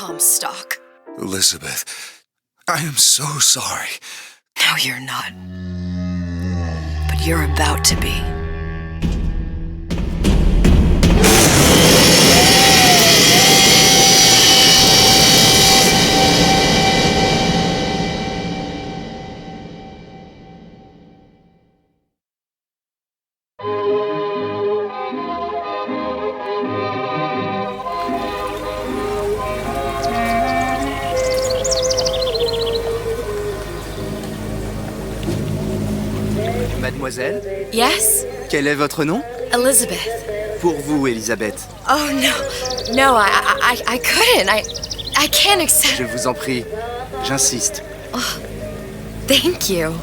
Comstock. Elizabeth, I am so sorry. No, you're not. But you're about to be. Mademoiselle, Yes? quel est votre nom? Elizabeth. Pour vous, Elisabeth. Oh, no. No, I couldn't. I can't accept... Je vous en prie, j'insiste. Oh, thank you.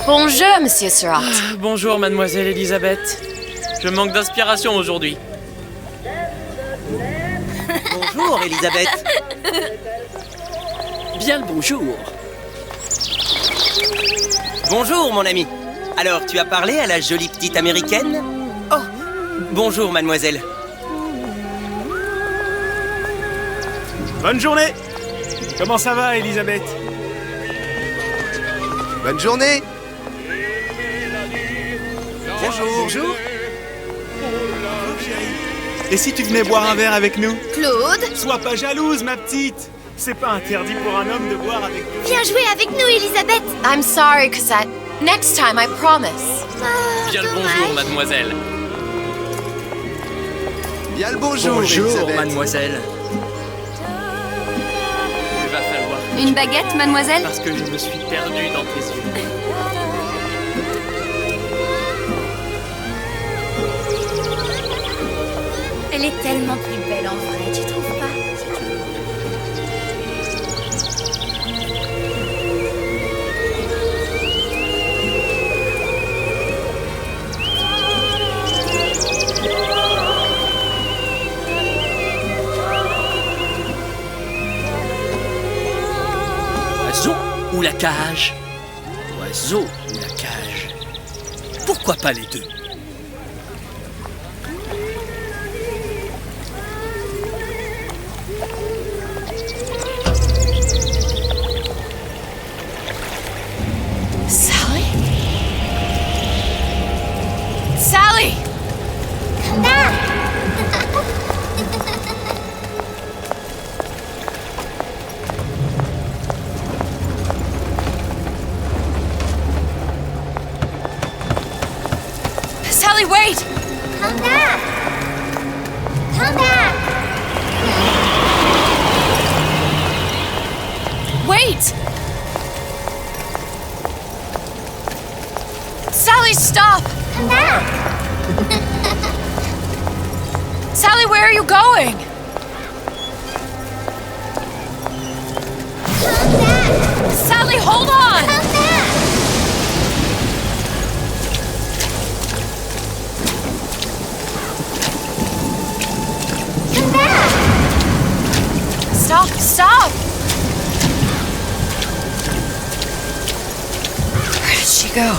Bonjour, Monsieur Surratt. Bonjour, mademoiselle Elisabeth. Je manque d'inspiration aujourd'hui. Bonjour, Elisabeth. Bien le bonjour. Bonjour, mon ami. Alors, tu as parlé à la jolie petite américaine? Oh, bonjour, mademoiselle. Bonne journée. Comment ça va, Elisabeth? Bonne journée. Bonjour. Bonjour. Et si tu venais boire un verre avec nous? Claude? Sois pas jalouse, ma petite. C'est pas interdit pour un homme de boire avec nous. Viens jouer avec nous, Elisabeth. I'm sorry, Cosette. Next time, I promise. Bien le bonjour, mademoiselle. Bien le bonjour, Elisabeth. mademoiselle. Il va falloir... Une baguette, mademoiselle? Parce que je me suis perdu dans tes yeux. Elle est tellement plus belle en vrai, tu trouves pas? Oiseau ou la cage? Oiseau ou la cage? Pourquoi pas les deux? Sally? Sally! Sally, wait! Come back! Come back! Wait! Sally, stop! Come back! Sally, where are you going? Come back! Sally, hold on! Come back! Come back! Stop, stop! Where did she go?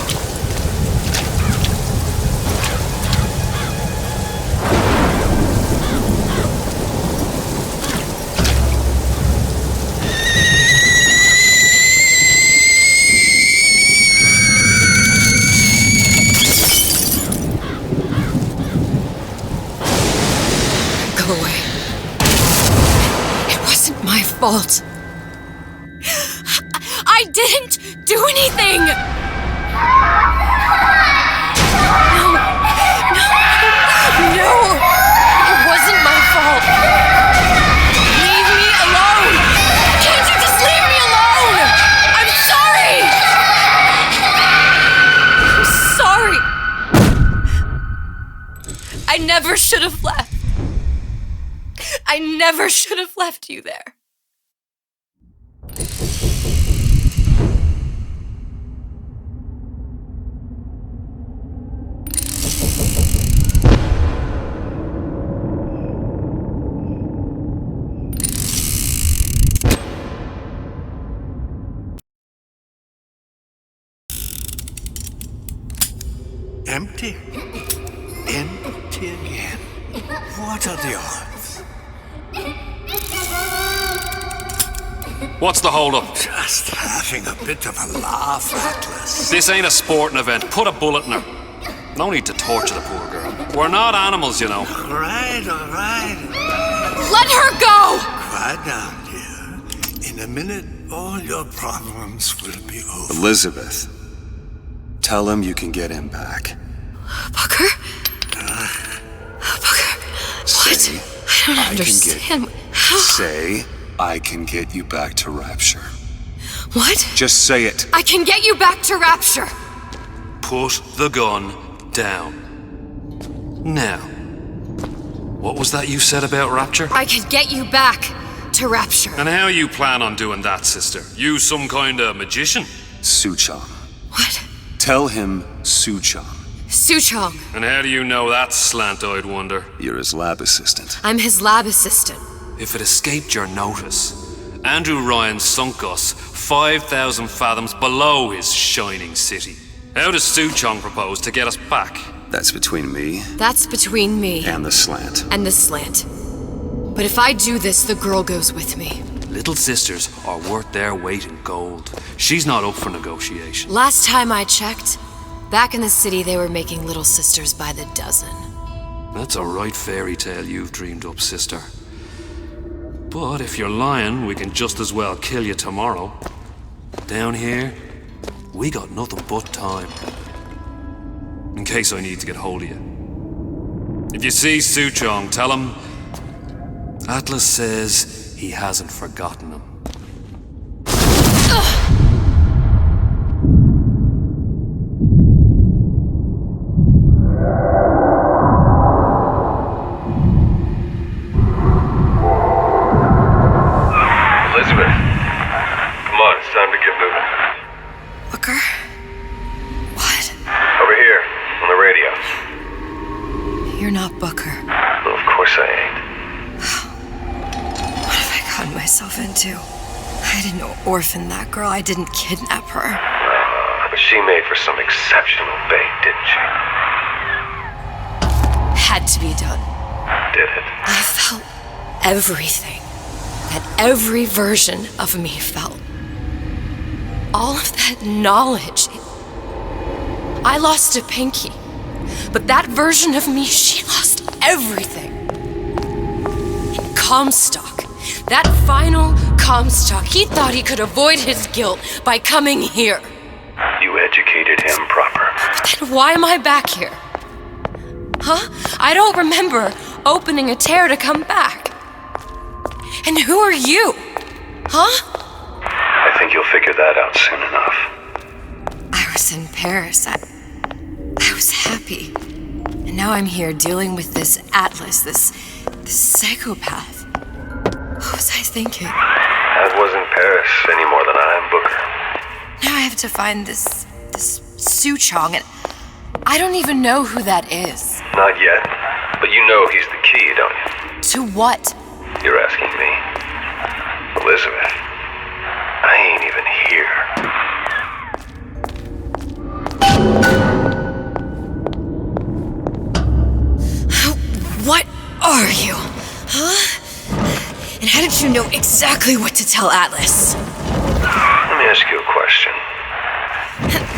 Go away. It wasn't my fault. I didn't do anything! No! It wasn't my fault! Leave me alone! Can't you just leave me alone? I'm sorry! I'm sorry! I never should have left. I never should have left you there. Empty. Empty again. What are the odds? What's the hold-up? Just having a bit of a laugh, Atlas. This ain't a sporting event. Put a bullet in her. No need to torture the poor girl. We're not animals, you know. All right. Let her go! Quiet down, dear. In a minute, all your problems will be over. Elizabeth, tell him you can get him back. Booker? Booker, what? Say, I don't understand. Say, I can get you back to Rapture. What? Just say it. I can get you back to Rapture! Put the gun down. Now, what was that you said about Rapture? I can get you back to Rapture. And how you plan on doing that, sister? You some kind of magician? Suchong. What? Tell him Suchong. Suchong. And how do you know that, slant-eyed wonder? You're his lab assistant. I'm his lab assistant. If it escaped your notice, Andrew Ryan sunk us 5,000 fathoms below his shining city. How does Suchong propose to get us back? That's between me That's between me and the slant. and the slant. But if I do this, the girl goes with me. Little sisters are worth their weight in gold. She's not up for negotiation. Last time I checked, back in the city they were making little sisters by the dozen. That's a right fairy tale you've dreamed up, sister. But if you're lying, we can just as well kill you tomorrow. Down here, we got nothing but time. In case I need to get hold of you. If you see Suchong, tell him Atlas says he hasn't forgotten him. Elizabeth, come on, it's time to get moving. Booker? What? Over here, on the radio. You're not Booker. Well, of course I ain't. What have I gotten myself into? I didn't orphan that girl. I didn't kidnap her. But she made for some exceptional bait, didn't she? Had to be done. Did it? I felt everything that every version of me felt. All of that knowledge. I lost a pinky, but that version of me, she lost everything. And Comstock, that final Comstock, he thought he could avoid his guilt by coming here. You educated him proper. But then why am I back here? Huh? I don't remember opening a tear to come back. And who are you? Huh? I think you'll figure that out soon enough. I was in Paris. I was happy. And now I'm here dealing with this Atlas, this psychopath. What was I thinking? I wasn't Paris any more than I am Booker. Now I have to find this Suchong, and I don't even know who that is. Not yet, but you know he's the key, don't you? To what? You're asking me. Elizabeth, I ain't even here. What are you? Huh? And how did you know exactly what to tell Atlas? Let me ask you a question.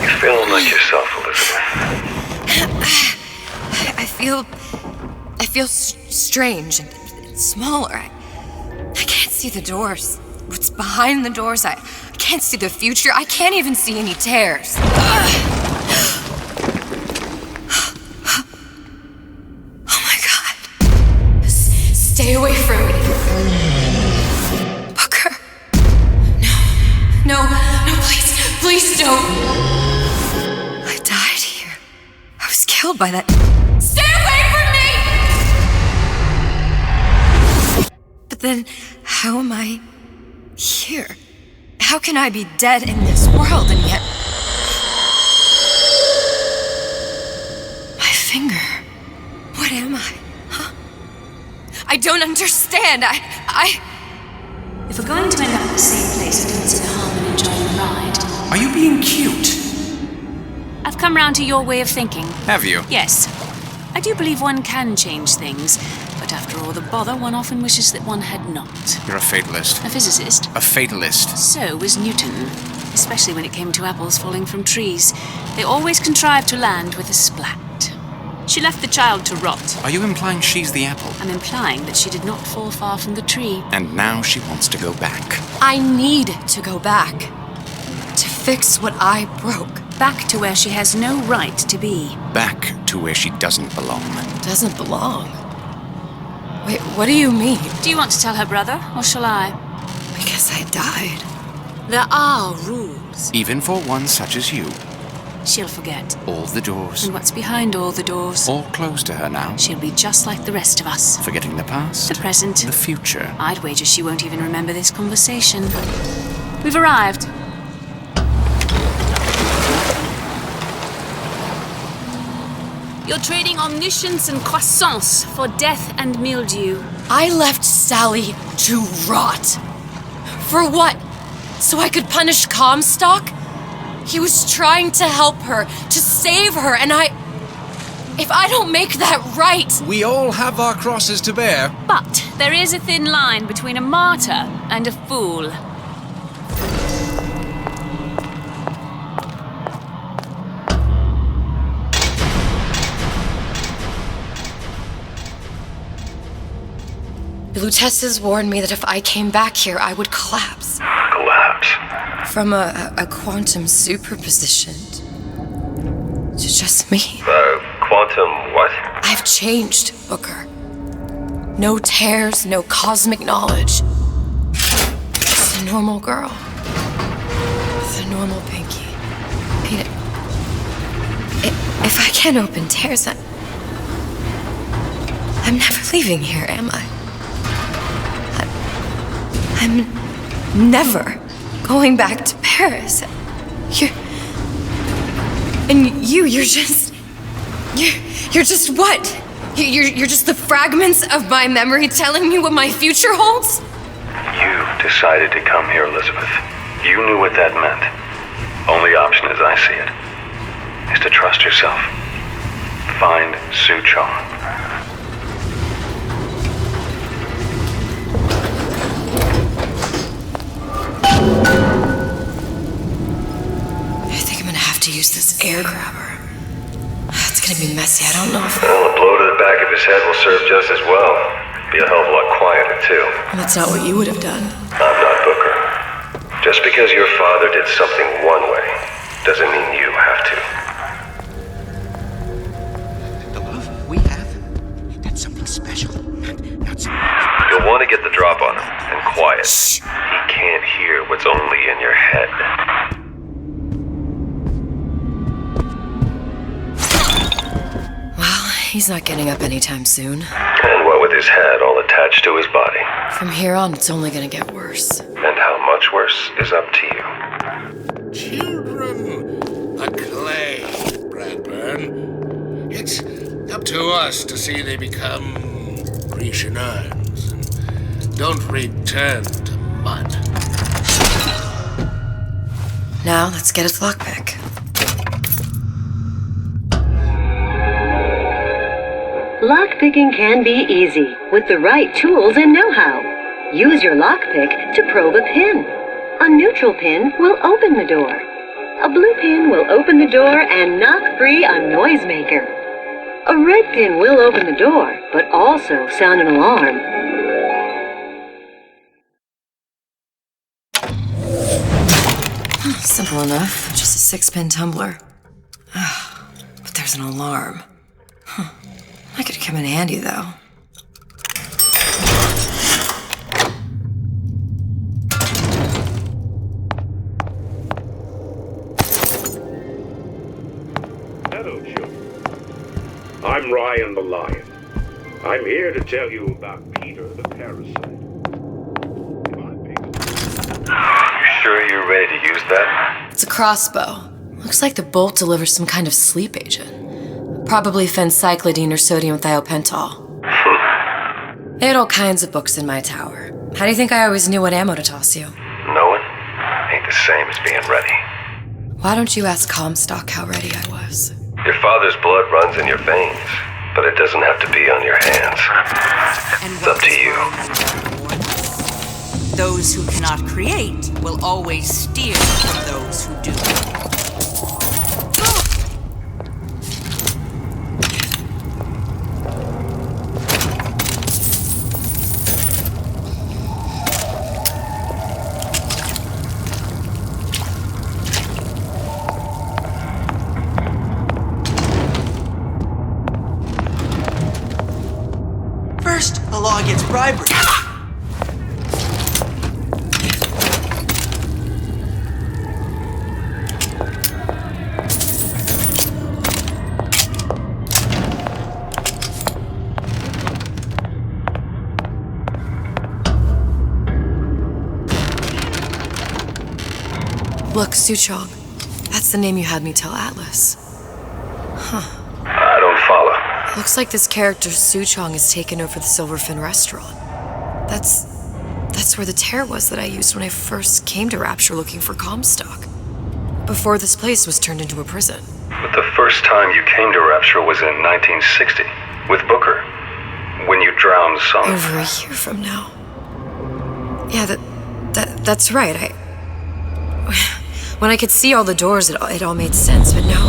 You feeling like yourself, Elizabeth? I feel strange and smaller. I can't see the doors. What's behind the doors? I can't see the future. I can't even see any tears. Oh my God. Stay away from me. Booker. No, please don't. I died here. I was killed by that. Stay away from me! But then, how am I here? How can I be dead in this world and yet... My finger. What am I? Huh? I don't understand. If we're going to end up at the same place, I don't see the harm in enjoying the ride. Are you being cute? I've come round to your way of thinking. Have you? Yes. I do believe one can change things, but after all the bother, one often wishes that one had not. You're a fatalist. A physicist. A fatalist. So was Newton, especially when it came to apples falling from trees. They always contrived to land with a splat. She left the child to rot. Are you implying she's the apple? I'm implying that she did not fall far from the tree. And now she wants to go back. I need to go back. To fix what I broke. Back to where she has no right to be. Back to where she doesn't belong. Doesn't belong? Wait, what do you mean? Do you want to tell her brother, or shall I? Because I died. There are rules. Even for one such as you. She'll forget. All the doors. And what's behind all the doors? All closed to her now. She'll be just like the rest of us. Forgetting the past. The present. The future. I'd wager she won't even remember this conversation. We've arrived. You're trading omniscience and croissance for death and mildew. I left Sally to rot. For what? So I could punish Comstock? He was trying to help her, to save her, and if I don't make that right... We all have our crosses to bear. But there is a thin line between a martyr and a fool. The Lutesses warned me that if I came back here, I would collapse. Collapse? From a quantum superposition to just me. Quantum what? I've changed, Booker. No tears, no cosmic knowledge. Just a normal girl. With a normal pinky. If I can't open tears, I'm never leaving here, am I? I'm never going back to Paris. You're just what? You're just the fragments of my memory telling me what my future holds? You decided to come here, Elizabeth. You knew what that meant. Only option, as I see it, is to trust yourself. Find Sue Chong. I think I'm gonna have to use this air grabber. It's gonna be messy, I don't know if... Well, a blow to the back of his head will serve just as well. Be a hell of a lot quieter, too. Well, that's not what you would have done. I'm not Booker. Just because your father did something one way, doesn't mean you have to. The love we have, that's something special. Not something... You'll want to get the drop on him, and quiet. He can't hear what's only in your head. He's not getting up anytime soon. And what with his head all attached to his body. From here on, it's only gonna get worse. And how much worse is up to you. Children, acclaim, Bradburn. It's up to us to see they become Grecian urns and don't return to mud. Now, let's get its lockpick. Lockpicking can be easy with the right tools and know-how. Use your lockpick to probe a pin. A neutral pin will open the door. A blue pin will open the door and knock free a noisemaker. A red pin will open the door, but also sound an alarm. Simple enough. Just a 6-pin tumbler. But there's an alarm. That could come in handy, though. Hello, children. I'm Ryan the Lion. I'm here to tell you about Peter the Parasite. You sure you're ready to use that? It's a crossbow. Looks like the bolt delivers some kind of sleep agent. Probably phencyclidine or sodium thiopental. They had all kinds of books in my tower. How do you think I always knew what ammo to toss you? Knowing ain't the same as being ready. Why don't you ask Comstock how ready I was? Your father's blood runs in your veins, but it doesn't have to be on your hands. It's up to you. Those who cannot create will always steal from those who do. First, the law gets bribery. Look, Suchong. That's the name you had me tell Atlas. Huh. I don't follow. Looks like this character Suchong has taken over the Silverfin restaurant. That's where the tear was that I used when I first came to Rapture looking for Comstock. Before this place was turned into a prison. But the first time you came to Rapture was in 1960, with Booker. When you drowned some... Over a year from now. Yeah, that's right. When I could see all the doors, it all made sense, but now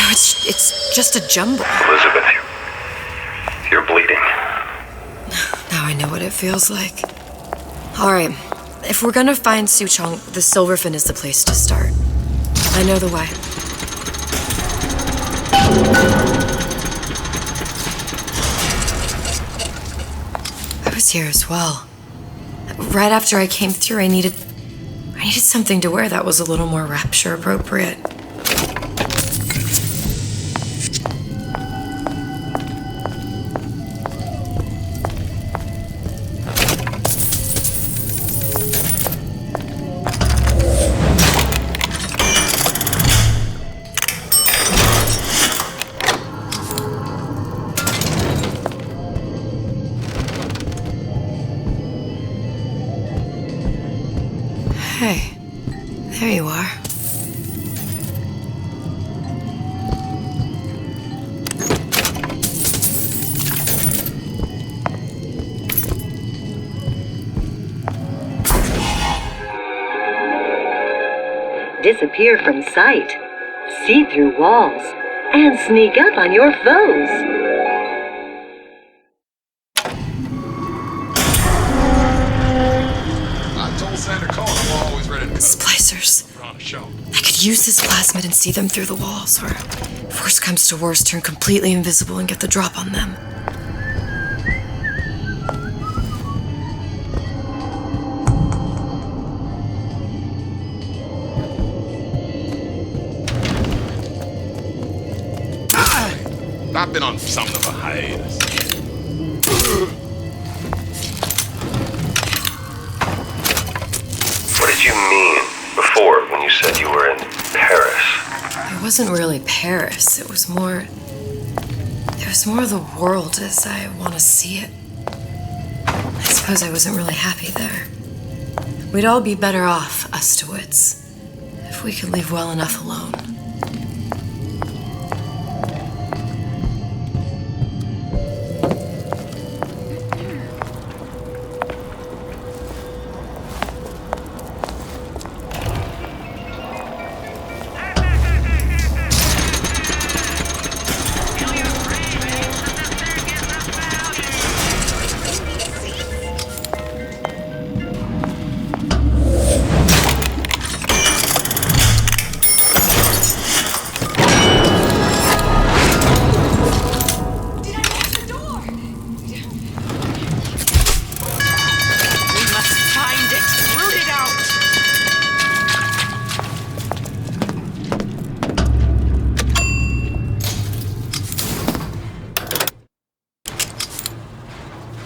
it's just a jumble. Elizabeth, you're bleeding. Now I know what it feels like. All right, if we're gonna find Suchong, the Silverfin is the place to start. I know the way. I was here as well. Right after I came through, I needed something to wear that was a little more Rapture appropriate. Hey, there you are. Disappear from sight, see through walls, and sneak up on your foes. Splicers. I could use this plasmid and see them through the walls, or if worst comes to worst, turn completely invisible and get the drop on them. I've been on something of a hiatus. What did you mean before when you said you were in Paris? It wasn't really Paris. It was more of the world as I want to see it. I suppose I wasn't really happy there. We'd all be better off, us to wits, if we could leave well enough alone.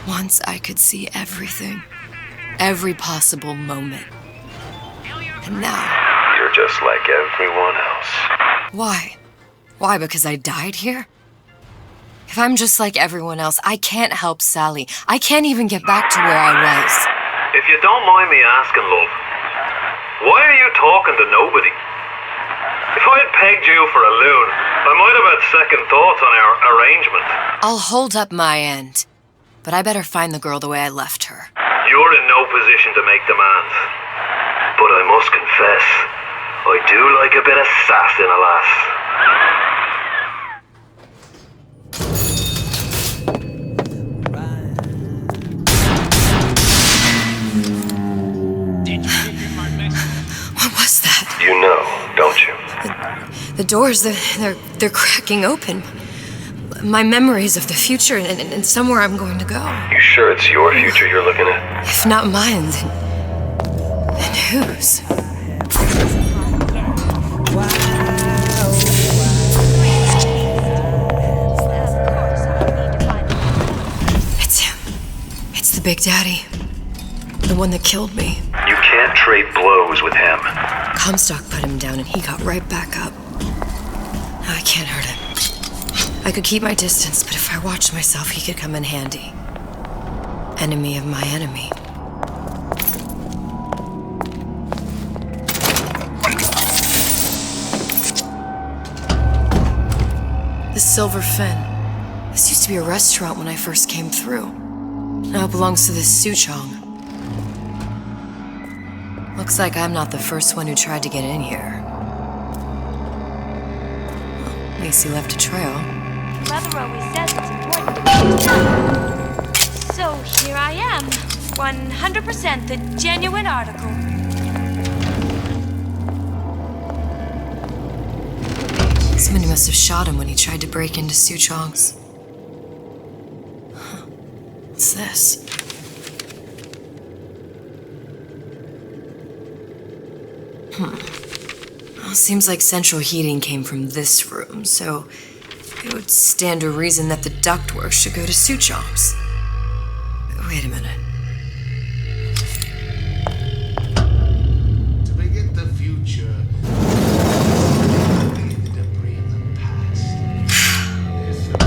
Once I could see everything, every possible moment. And now... You're just like everyone else. Why? Why, because I died here? If I'm just like everyone else, I can't help Sally. I can't even get back to where I was. If you don't mind me asking, love, why are you talking to nobody? If I had pegged you for a loon, I might have had second thoughts on our arrangement. I'll hold up my end, but I better find the girl the way I left her. You're in no position to make demands. But I must confess, I do like a bit of sass in a lass. What was that? You know, don't you? The doors, they're cracking open. My memories of the future and somewhere I'm going to go. You sure it's your future you're looking at? If not mine, then whose? It's him. It's the Big Daddy. The one that killed me. You can't trade blows with him. Comstock put him down and he got right back up. Now I can't hurt him. I could keep my distance, but if I watched myself, he could come in handy. Enemy of my enemy. The Silver Fin. This used to be a restaurant when I first came through. Now it belongs to this Suchong. Looks like I'm not the first one who tried to get in here. Well, at least he left a trail. Mother always says it's important to be done. So here I am. 100% the genuine article. Somebody must have shot him when he tried to break into Suchong's. Huh. What's this? Well, seems like central heating came from this room, so it would stand to reason that the ductwork should go to Suchong's. Wait a minute. To begin the future, leave debris in the past.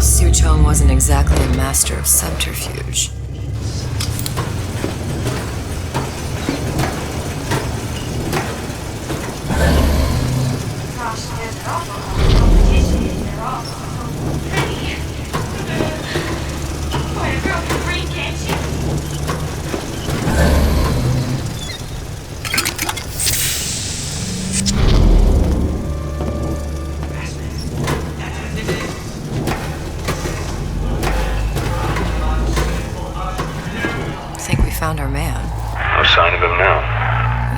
Suchong wasn't exactly a master of subterfuge. Found our man. No sign of him now.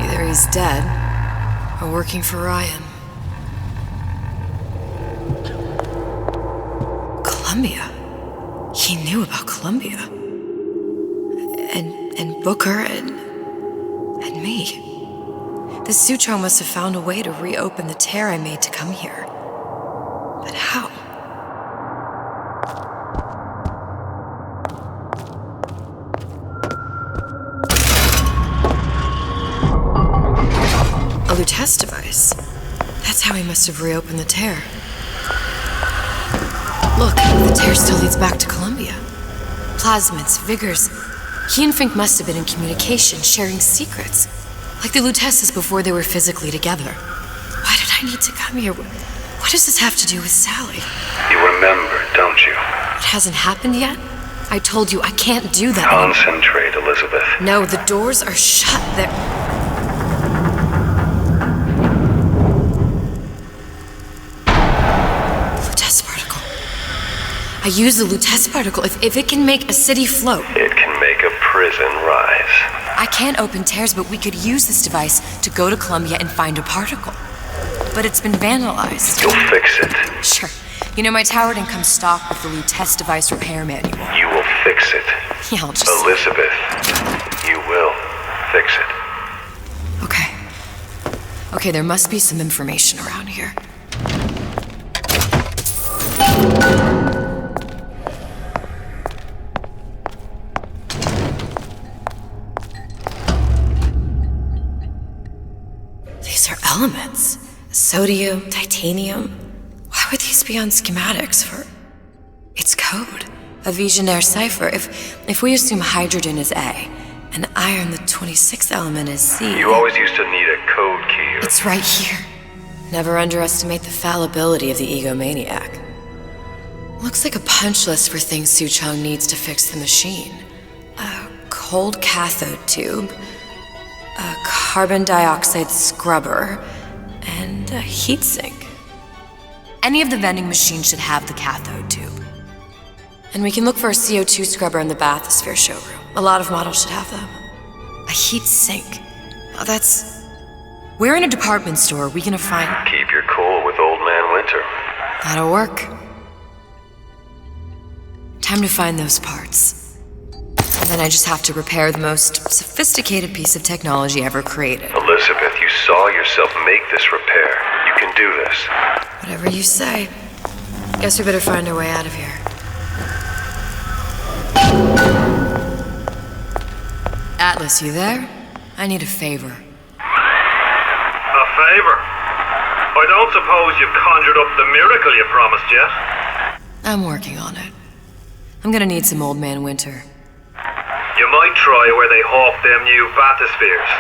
Either he's dead, or working for Ryan. Columbia. He knew about Columbia. And Booker and me. The Suchong must have found a way to reopen the tear I made to come here. But how? A Lutece device. That's how he must have reopened the tear. Look, the tear still leads back to Columbia. Plasmids, vigors. He and Fink must have been in communication, sharing secrets. Like the Luteces before they were physically together. Why did I need to come here? What does this have to do with Sally? You remember, don't you? It hasn't happened yet? I told you I can't do that. Concentrate, Elizabeth. No, the doors are shut. They're... I use the Lutece particle. If it can make a city float... It can make a prison rise. I can't open tears, but we could use this device to go to Columbia and find a particle. But it's been vandalized. You'll fix it. Sure. You know, my tower didn't come stocked with the Lutece device repair manual. You will fix it. Yeah, I'll just... Elizabeth, you will fix it. Okay. Okay, there must be some information around here. These are elements. Sodium, titanium. Why would these be on schematics for... It's code. A Visionaire cipher. If we assume hydrogen is A, and iron, the 26th element, is C... You always used to need a code key. It's right here. Never underestimate the fallibility of the egomaniac. Looks like a punch list for things Suchong needs to fix the machine. A cold cathode tube, a carbon dioxide scrubber, and a heatsink. Any of the vending machines should have the cathode tube. And we can look for a CO2 scrubber in the bathysphere showroom. A lot of models should have them. A heatsink. Oh, that's... Where in a department store are we gonna find... Keep your cool with Old Man Winter. That'll work. Time to find those parts. And then I just have to repair the most sophisticated piece of technology ever created. Elizabeth, you saw yourself make this repair. You can do this. Whatever you say. Guess we better find our way out of here. Atlas, you there? I need a favor. A favor? I don't suppose you've conjured up the miracle you promised yet? I'm working on it. I'm gonna need some Old Man Winter. You might try where they hawk them new bathyspheres.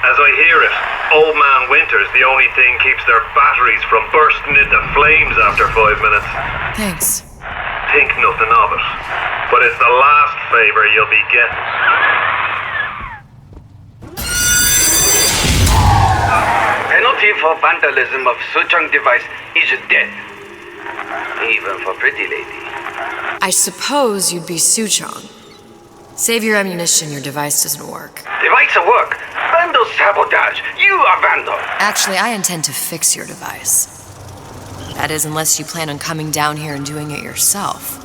As I hear it, Old Man Winter's the only thing keeps their batteries from bursting into flames after 5 minutes. Thanks. Think nothing of it. But it's the last favor you'll be getting. Penalty for vandalism of Suchong device is death. Even for pretty lady. I suppose you'd be Suchong. Save your ammunition, your device doesn't work. Device will work. Vandal sabotage. You are vandal. Actually, I intend to fix your device. That is, unless you plan on coming down here and doing it yourself.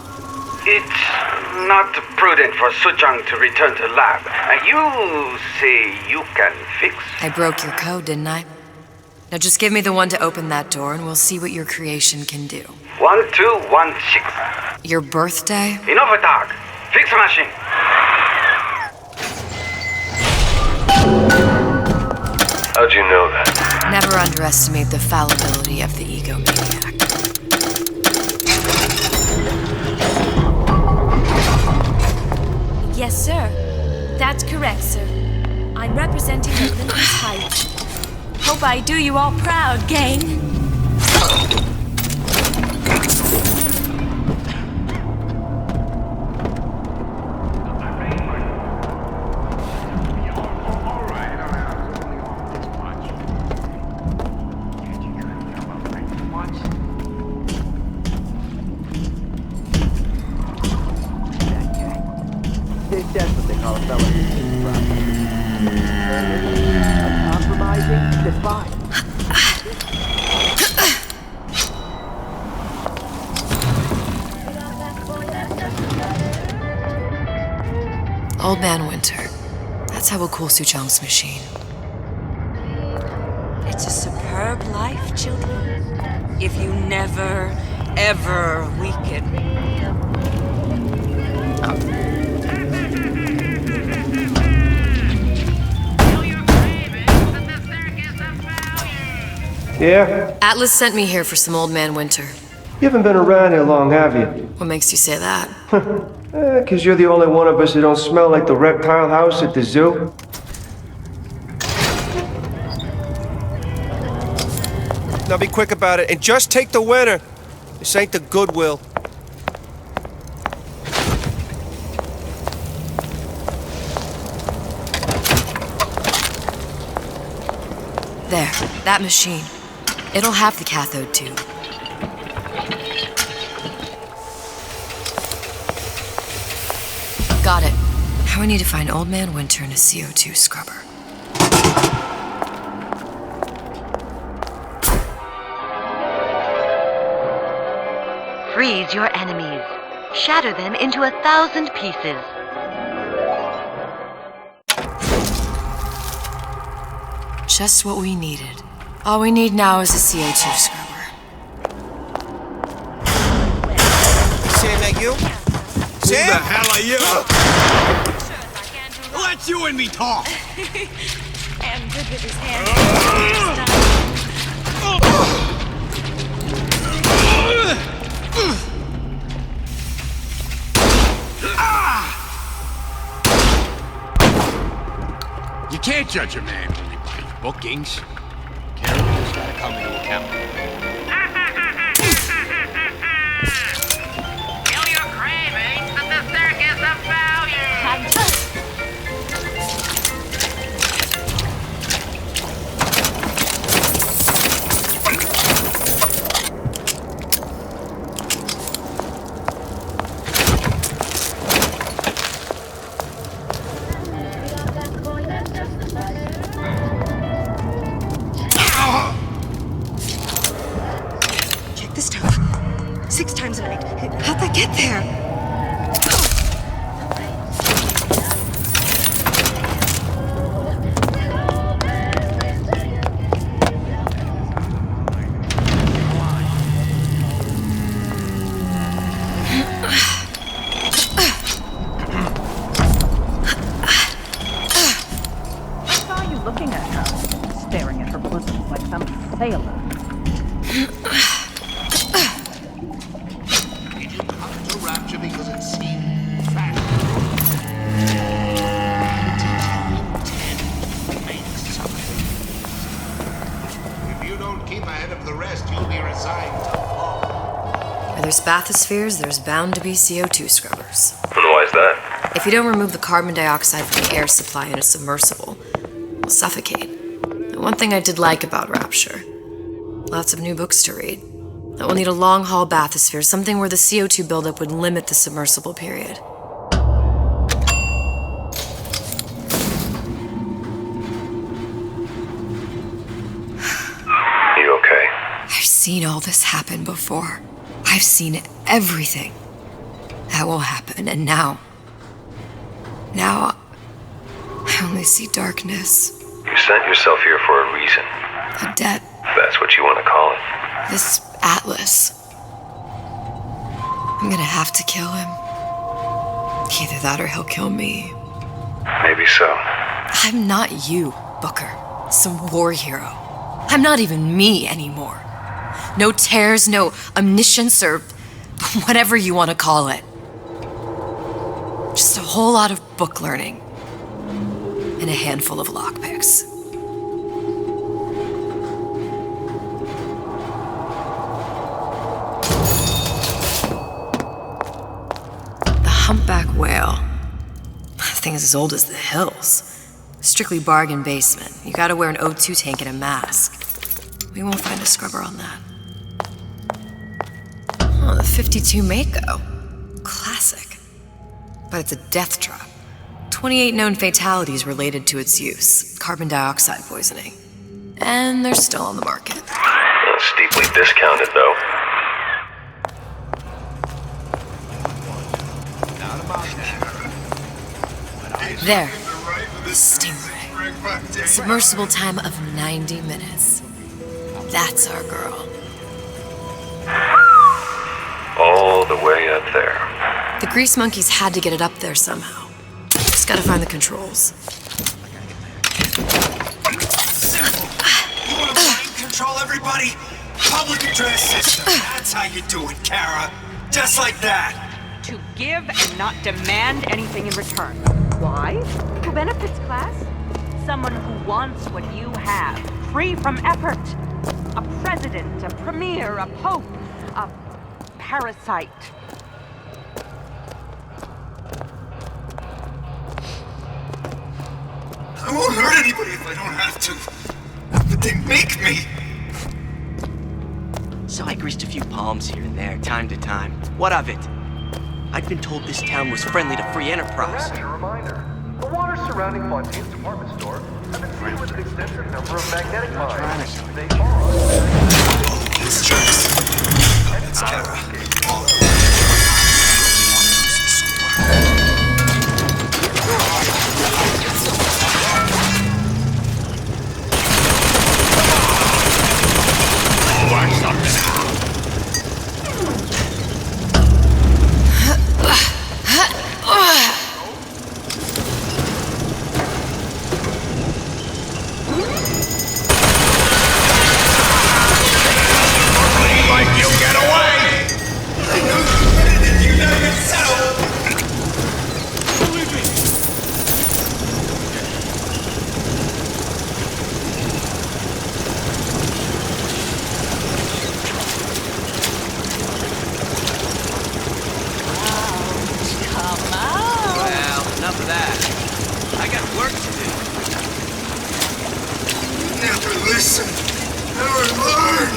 It's not prudent for Suchong to return to lab. You say you can fix? I broke your code, didn't I? Now just give me the one to open that door and we'll see what your creation can do. 1216. Your birthday? Enough of talk. Fix the machine. How'd you know that? Never underestimate the fallibility of the egomaniac. Yes, sir. That's correct, sir. I'm representing the Olympus Heights. Hope I do you all proud, gang. That's what they call a fellow who's compromising defiance. Old Man Winter. That's how we'll cool Suchong's machine. It's a superb life, children. If you never, ever weaken. Yeah? Atlas sent me here for some Old Man Winter. You haven't been around here long, have you? What makes you say that? 'Cause you're the only one of us who don't smell like the reptile house at the zoo. Now be quick about it, and just take the winner. This ain't the Goodwill. There, that machine. It'll have the cathode tube. Got it. Now I need to find Old Man Winter and a CO2 scrubber. Freeze your enemies. Shatter them into 1,000 pieces. Just what we needed. All we need now is a CO2 scrubber. Sam, that you? Sam? Who the hell are you? Let you and me talk. And good with his hands. You can't judge a man only by his bookings. Character's gotta come into account. Feel your cravings at the circus of value. Check the stove. 6 times a night. How'd that get there? I saw you looking at her, staring at her bosom like some sailor. Did you come to Rapture because it seemed fashionable? Did you intend to make something? If you don't keep ahead of the rest, you'll be resigned to fall. Where there's bathyspheres, there's bound to be CO2 scrubbers. And why is that? If you don't remove the carbon dioxide from the air supply in a submersible, you'll suffocate. And one thing I did like about Rapture, lots of new books to read. That will need a long-haul bathysphere, something where the CO2 buildup would limit the submersible period. You okay? I've seen all this happen before. I've seen everything that will happen, and now I only see darkness. You sent yourself here for a reason. A debt. That's what you want to call it. This Atlas. I'm gonna have to kill him. Either that or he'll kill me. Maybe so. I'm not you, Booker. Some war hero. I'm not even me anymore. No tears, no omniscience, or whatever you want to call it. Just a whole lot of book learning. And a handful of lockpicks. The humpback whale. That thing is as old as the hills. Strictly bargain basement. You gotta wear an O2 tank and a mask. We won't find a scrubber on that. Oh, the 52 Mako. Classic. But it's a death trap. 28 known fatalities related to its use. Carbon dioxide poisoning. And they're still on the market. Steeply discounted, though. There. Stingray. Submersible time of 90 minutes. That's our girl. All the way up there. The grease monkeys had to get it up there somehow. Just gotta find the controls. You wanna mind control everybody? Public address system. That's how you do it, Kara. Just like that. To give and not demand anything in return. Why? Who benefits, class? Someone who wants what you have, free from effort. A president, a premier, a pope, a parasite. I won't hurt anybody if I don't have to. But they make me. So I greased a few palms here and there, time to time. What of it? I'd been told this town was friendly to free enterprise. Perhaps a reminder. The waters surrounding Fontaine's department store have been filled with an extensive number of magnetic mines. They are... It's just... It's Kara. All What's up now? Never listen. Never learn.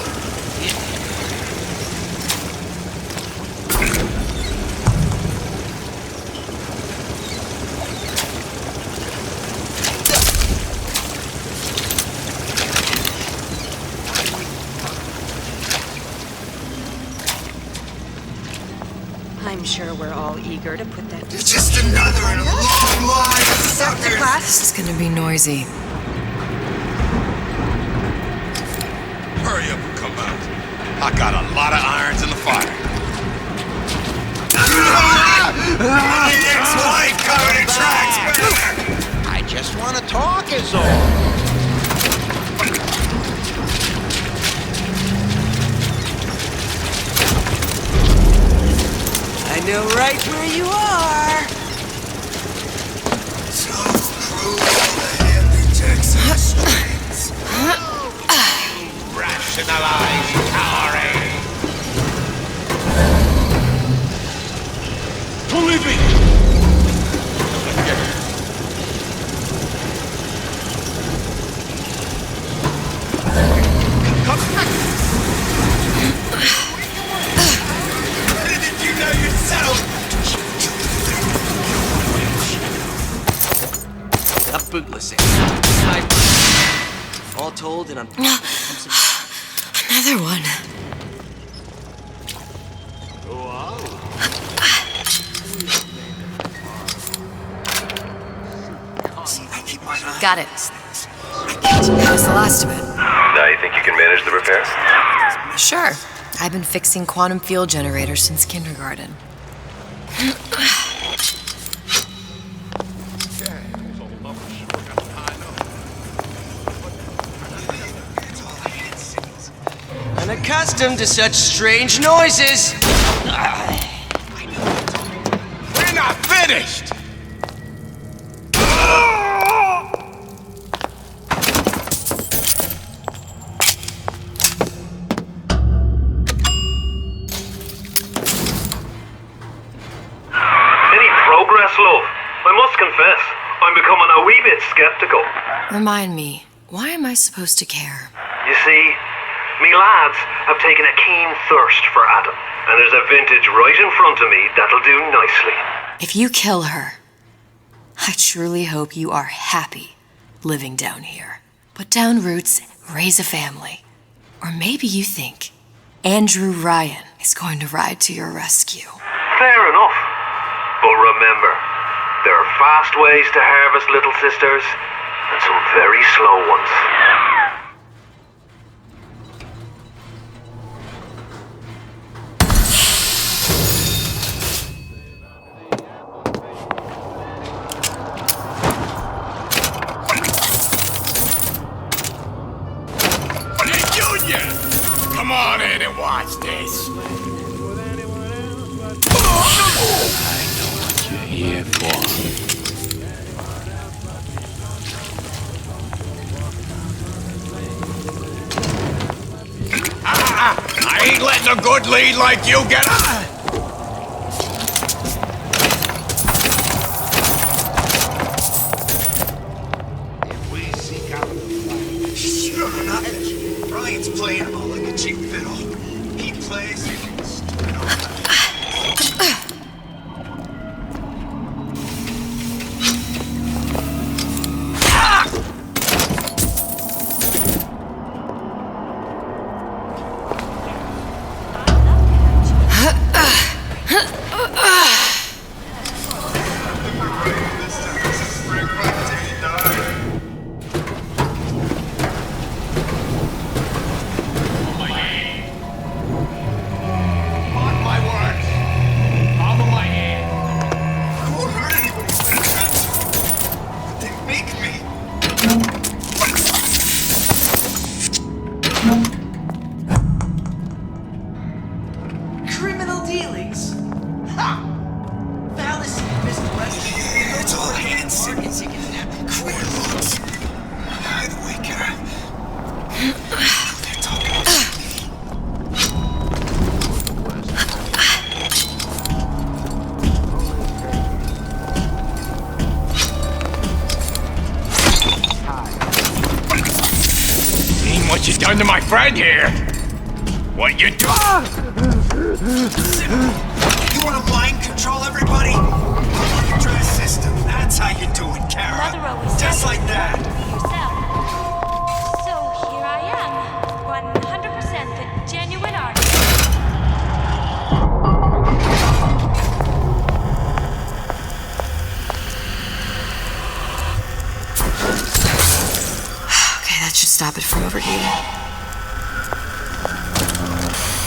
I'm sure we're all eager to put that to It's just another in a long line of suckers. This is gonna be noisy. Hurry up and come out. I got a lot of irons in the fire. My ex-wife covered in tracks. I just want to talk is all. I know right where you are. So cruel, the heavy Texas streets. Rationalize cowering. Don't leave me! Did you know yourself? A bootless all told, and I'm Another one. Got it. That was the last of it. Now you think you can manage the repair? Sure. I've been fixing quantum field generators since kindergarten. unaccustomed to such strange noises. We're not finished! Love, I must confess, I'm becoming a wee bit skeptical. Remind me, why am I supposed to care? You see, me lads have taken a keen thirst for Adam, and there's a vintage right in front of me that'll do nicely. If you kill her, I truly hope you are happy living down here. Put down roots, raise a family. Or maybe you think Andrew Ryan is going to ride to your rescue. Fair enough. But remember, there are fast ways to harvest little sisters, and some very slow ones. Hey, Junior! Come on in and watch this. Here for. I ain't letting a good lead like you get up. If we seek out the fight, sure nothing. Brian's playing him all like a cheap fiddle. He plays stupid all the what you've done to my friend here. What you do? You want to mind control everybody? Public address system. That's how you do it, Kara. Just like that. Yourself. So here I am, 100% the genuine artist. Okay, that should stop it from overheating.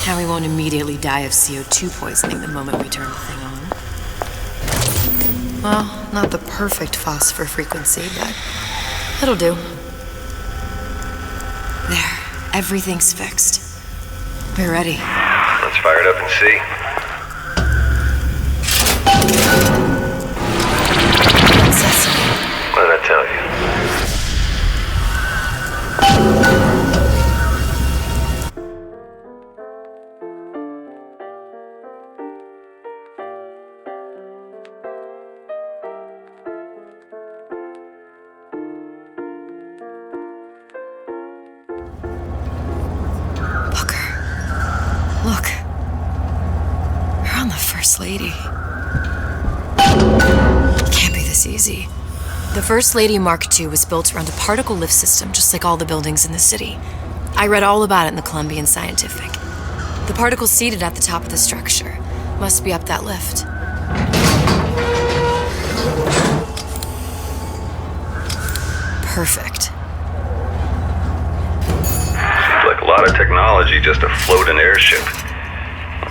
Now we won't immediately die of CO2 poisoning the moment we turn the thing on. Well, not the perfect phosphor frequency, but it'll do. There, everything's fixed. We're ready. Let's fire it up and see. What did I tell you? Look. We're on the First Lady. It can't be this easy. The First Lady Mark II was built around a particle lift system just like all the buildings in the city. I read all about it in the Columbian Scientific. The particles seated at the top of the structure must be up that lift. Perfect. Seems like a lot of technology just to float an airship.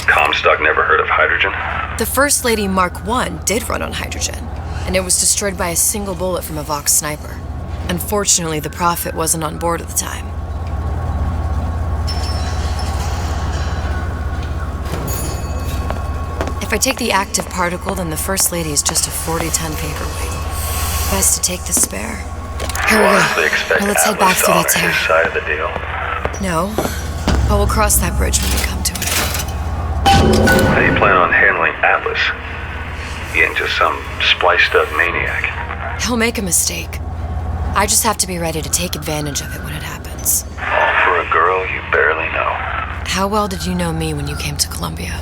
Comstock never heard of hydrogen. The First Lady Mark I did run on hydrogen, and it was destroyed by a single bullet from a Vox sniper. Unfortunately, the Prophet wasn't on board at the time. If I take the active particle, then the First Lady is just a 40-ton paperweight. Best to take the spare. Here we go. Now let's head back through that tear. Side of the deal. No, but we'll cross that bridge when we come to it. How do you plan on handling Atlas? He ain't just some spliced-up maniac. He'll make a mistake. I just have to be ready to take advantage of it when it happens. All for a girl you barely know. How well did you know me when you came to Columbia?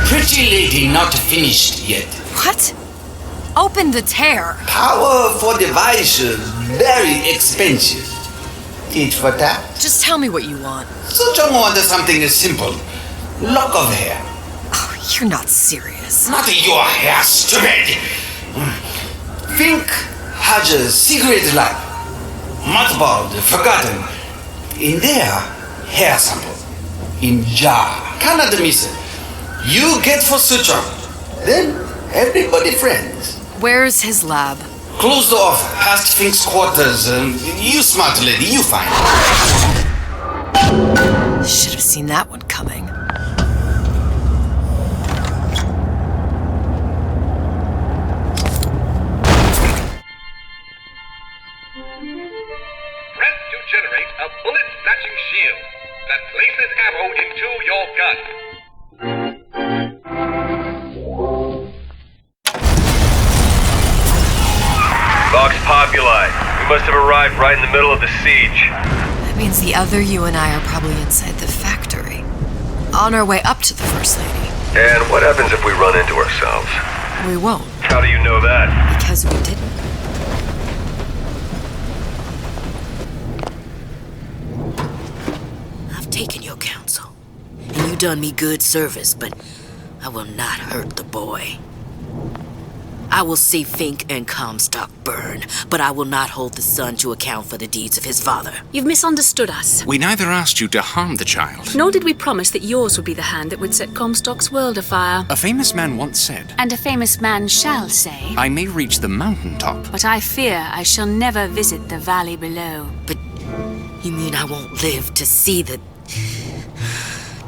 Pretty lady not finished yet. What? Open the tear. Powerful device, very expensive. Eat for that? Just tell me what you want. Such want something simple. Lock of hair. Oh, you're not serious. Not your hair, stupid. Fink has a secret lab. Mothballed, forgotten. In there, hair sample. In jar. Cannot miss it. You get for suture. Then everybody friends. Where's his lab? Closed off, past Fink's quarters. You smart lady, you find. Should have seen that one coming. Press to generate a bullet-snatching shield that places ammo into your gun. Vox Populi. We must have arrived right in the middle of the siege. That means the other you and I are probably inside the factory. On our way up to the First Lady. And what happens if we run into ourselves? We won't. How do you know that? Because we didn't. I've taken your counsel, and you done me good service, but I will not hurt the boy. I will see Fink and Comstock burn, but I will not hold the son to account for the deeds of his father. You've misunderstood us. We neither asked you to harm the child. Nor did we promise that yours would be the hand that would set Comstock's world afire. A famous man once said, And a famous man shall say, I may reach the mountaintop, but I fear I shall never visit the valley below. But you mean I won't live to see the...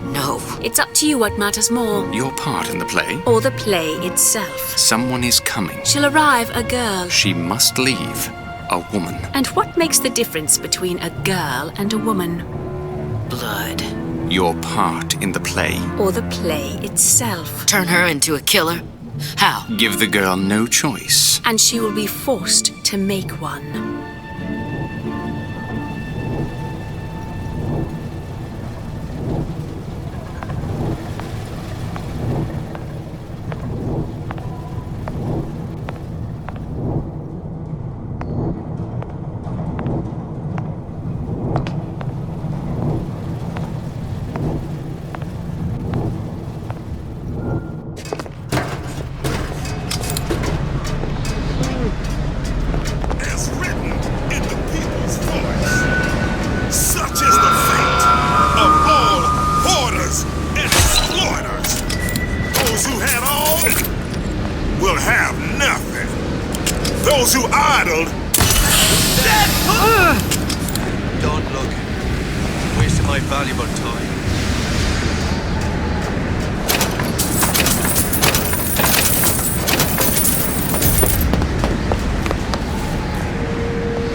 No. It's up to you what matters more. Your part in the play? Or the play itself. Someone is coming. She'll arrive a girl. She must leave a woman. And what makes the difference between a girl and a woman? Blood. Your part in the play. Or the play itself. Turn her into a killer? How? Give the girl no choice. And she will be forced to make one. Don't look. Wasting my valuable time.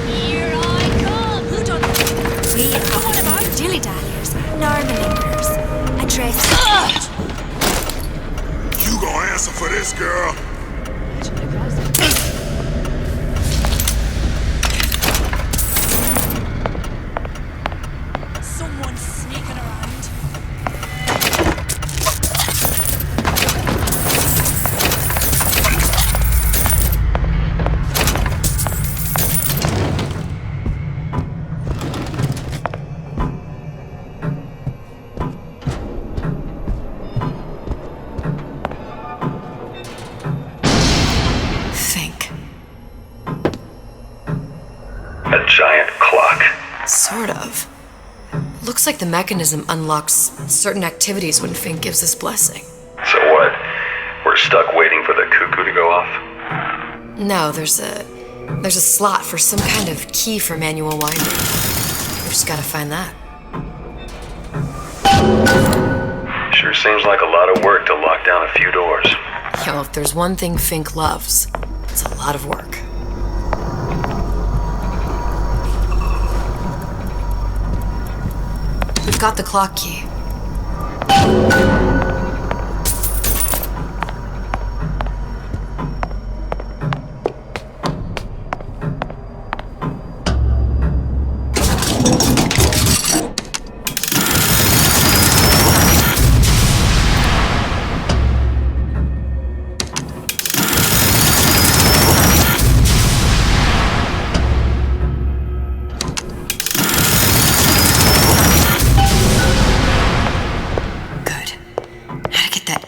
Here I come! Who done this? We are one of our dilly-dalliers, Narmalingers. Address. You gonna answer for this, girl? Someone's sneaking around. Think. A giant clock. Sort of. Looks like the mechanism unlocks certain activities when Fink gives his blessing. So what? We're stuck waiting for the cuckoo to go off? No, there's a slot for some kind of key for manual winding. We just gotta find that. Sure seems like a lot of work to lock down a few doors. Yo, if there's one thing Fink loves, it's a lot of work. We've got the clock key.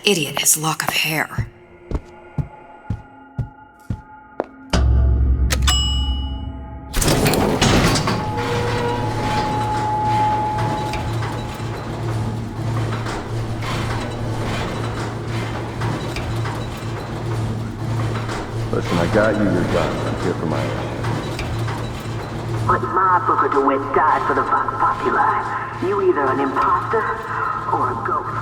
Idiot his lock of hair. Listen, I got you your gun. I'm here for my mission. But my Booker Dewitt died for the Vox Populi. You either an imposter or a ghost.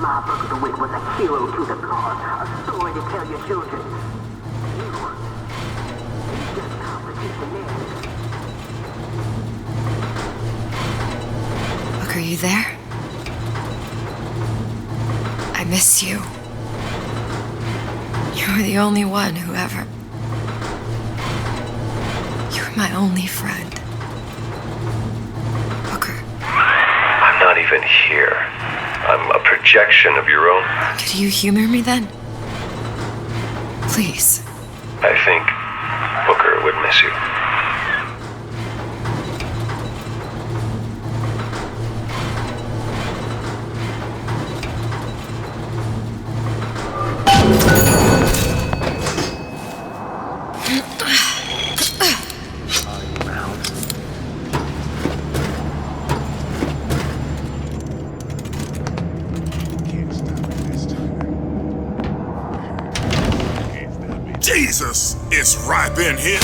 My Booker Dewitt was a hero to the cause, a story to tell your children. You just complicate the narrative. Booker, you there? I miss you. You were the only one who ever... You were my only friend. Booker. I'm not even here. I'm a projection of your own. Could you humor me then? Please. I think Booker would miss you. Jesus, it's ripe in here.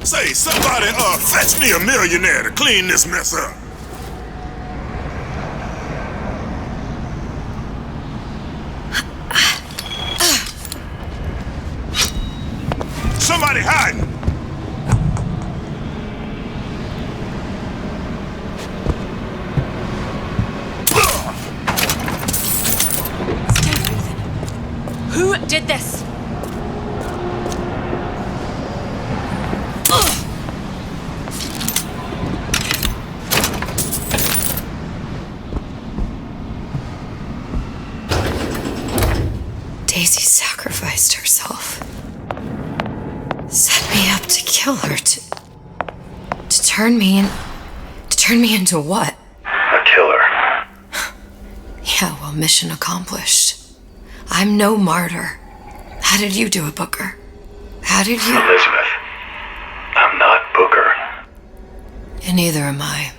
Say, somebody, fetch me a millionaire to clean this mess up. Somebody hiding. Stay breathing. Who did this? Daisy sacrificed herself. Set me up to kill her, to turn me into what? A killer. Yeah, well, mission accomplished. I'm no martyr. How did you do it, Booker? How did you... Elizabeth, I'm not Booker. And neither am I.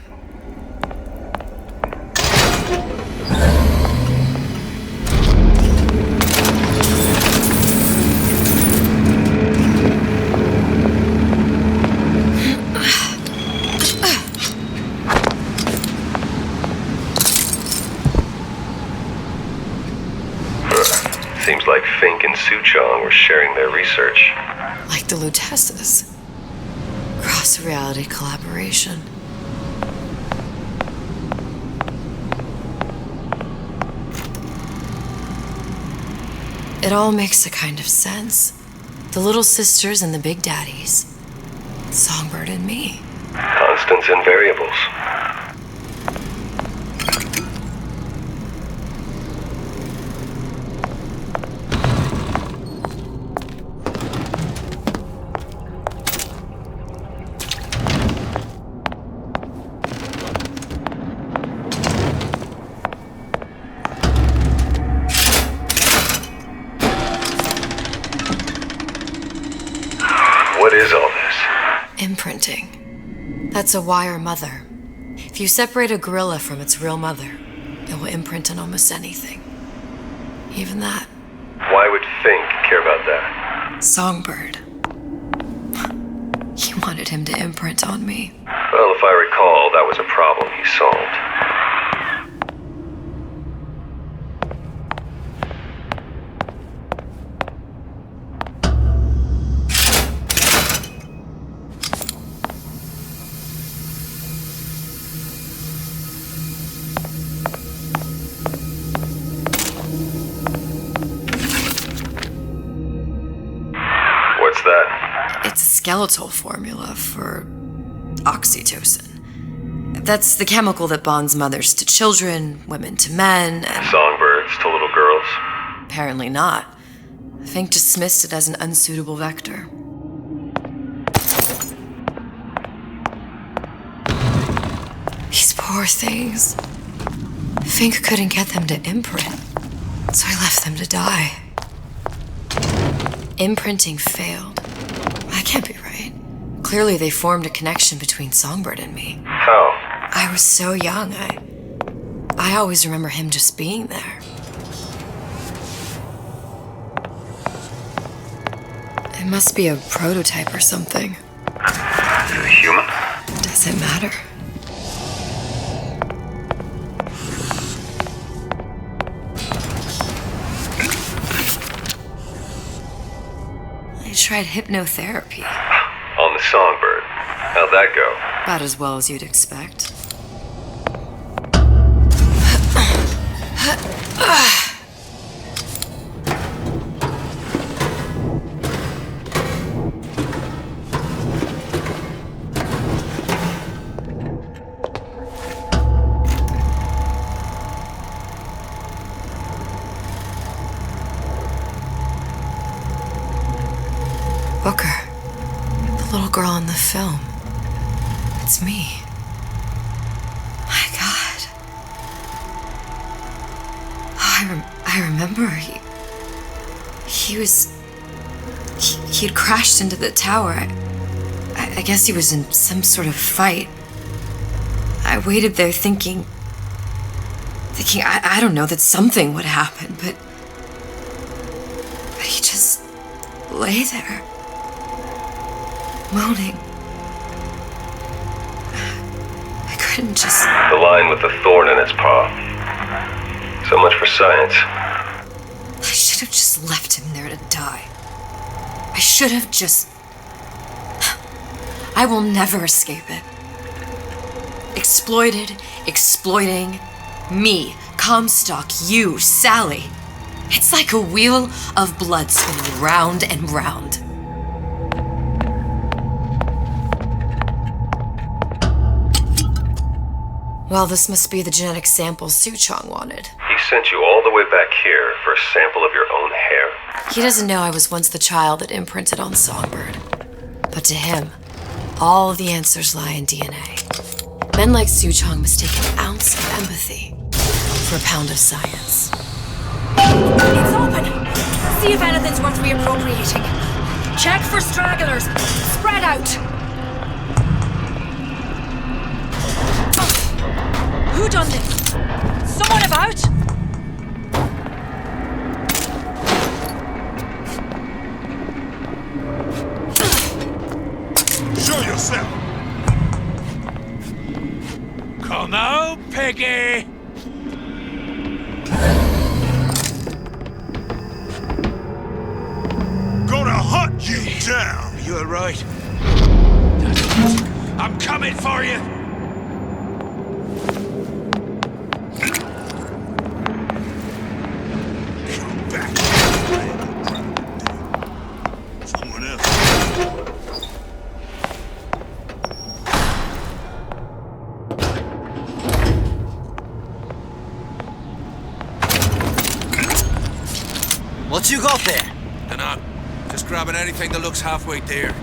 Fink and Suchong were sharing their research. Like the Lutesses. Cross-reality collaboration. It all makes a kind of sense. The little sisters and the big daddies. Songbird and me. Constants and variables. What is all this? Imprinting. That's a wire mother. If you separate a gorilla from its real mother, it will imprint on almost anything. Even that. Why would Fink care about that? Songbird. He wanted him to imprint on me. Well, if I recall, that was a problem he solved. What's that? It's a skeletal formula for oxytocin. That's the chemical that bonds mothers to children, women to men, and... Songbirds to little girls? Apparently not. Fink dismissed it as an unsuitable vector. These poor things. Fink couldn't get them to imprint, so I left them to die. Imprinting failed. That can't be right. Clearly they formed a connection between Songbird and me. How? I was so young, I always remember him just being there. It must be a prototype or something. Human? Does it matter? I tried hypnotherapy. On the Songbird. How'd that go? About as well as you'd expect. Booker. The little girl in the film. It's me. My God. Oh, I remember. He'd crashed into the tower. I guess he was in some sort of fight. I waited there thinking I don't know, that something would happen, but he just lay there. Moaning. I couldn't just... The line with the thorn in its paw. So much for science. I should have just left him there to die. I should have just... I will never escape it. Exploited, exploiting, me, Comstock, you, Sally. It's like a wheel of blood spinning round and round. Well, this must be the genetic sample Suchong wanted. He sent you all the way back here for a sample of your own hair? He doesn't know I was once the child that imprinted on Songbird. But to him, all of the answers lie in DNA. Men like Suchong mistake an ounce of empathy for a pound of science. It's open! See if anything's worth reappropriating. Check for stragglers. Spread out! Who done this? Someone about? Show yourself! Come out, Peggy! down. You alright? I'm coming for you! Come back. Someone else. What you got there? Dunno. Just grabbing anything that looks halfway there.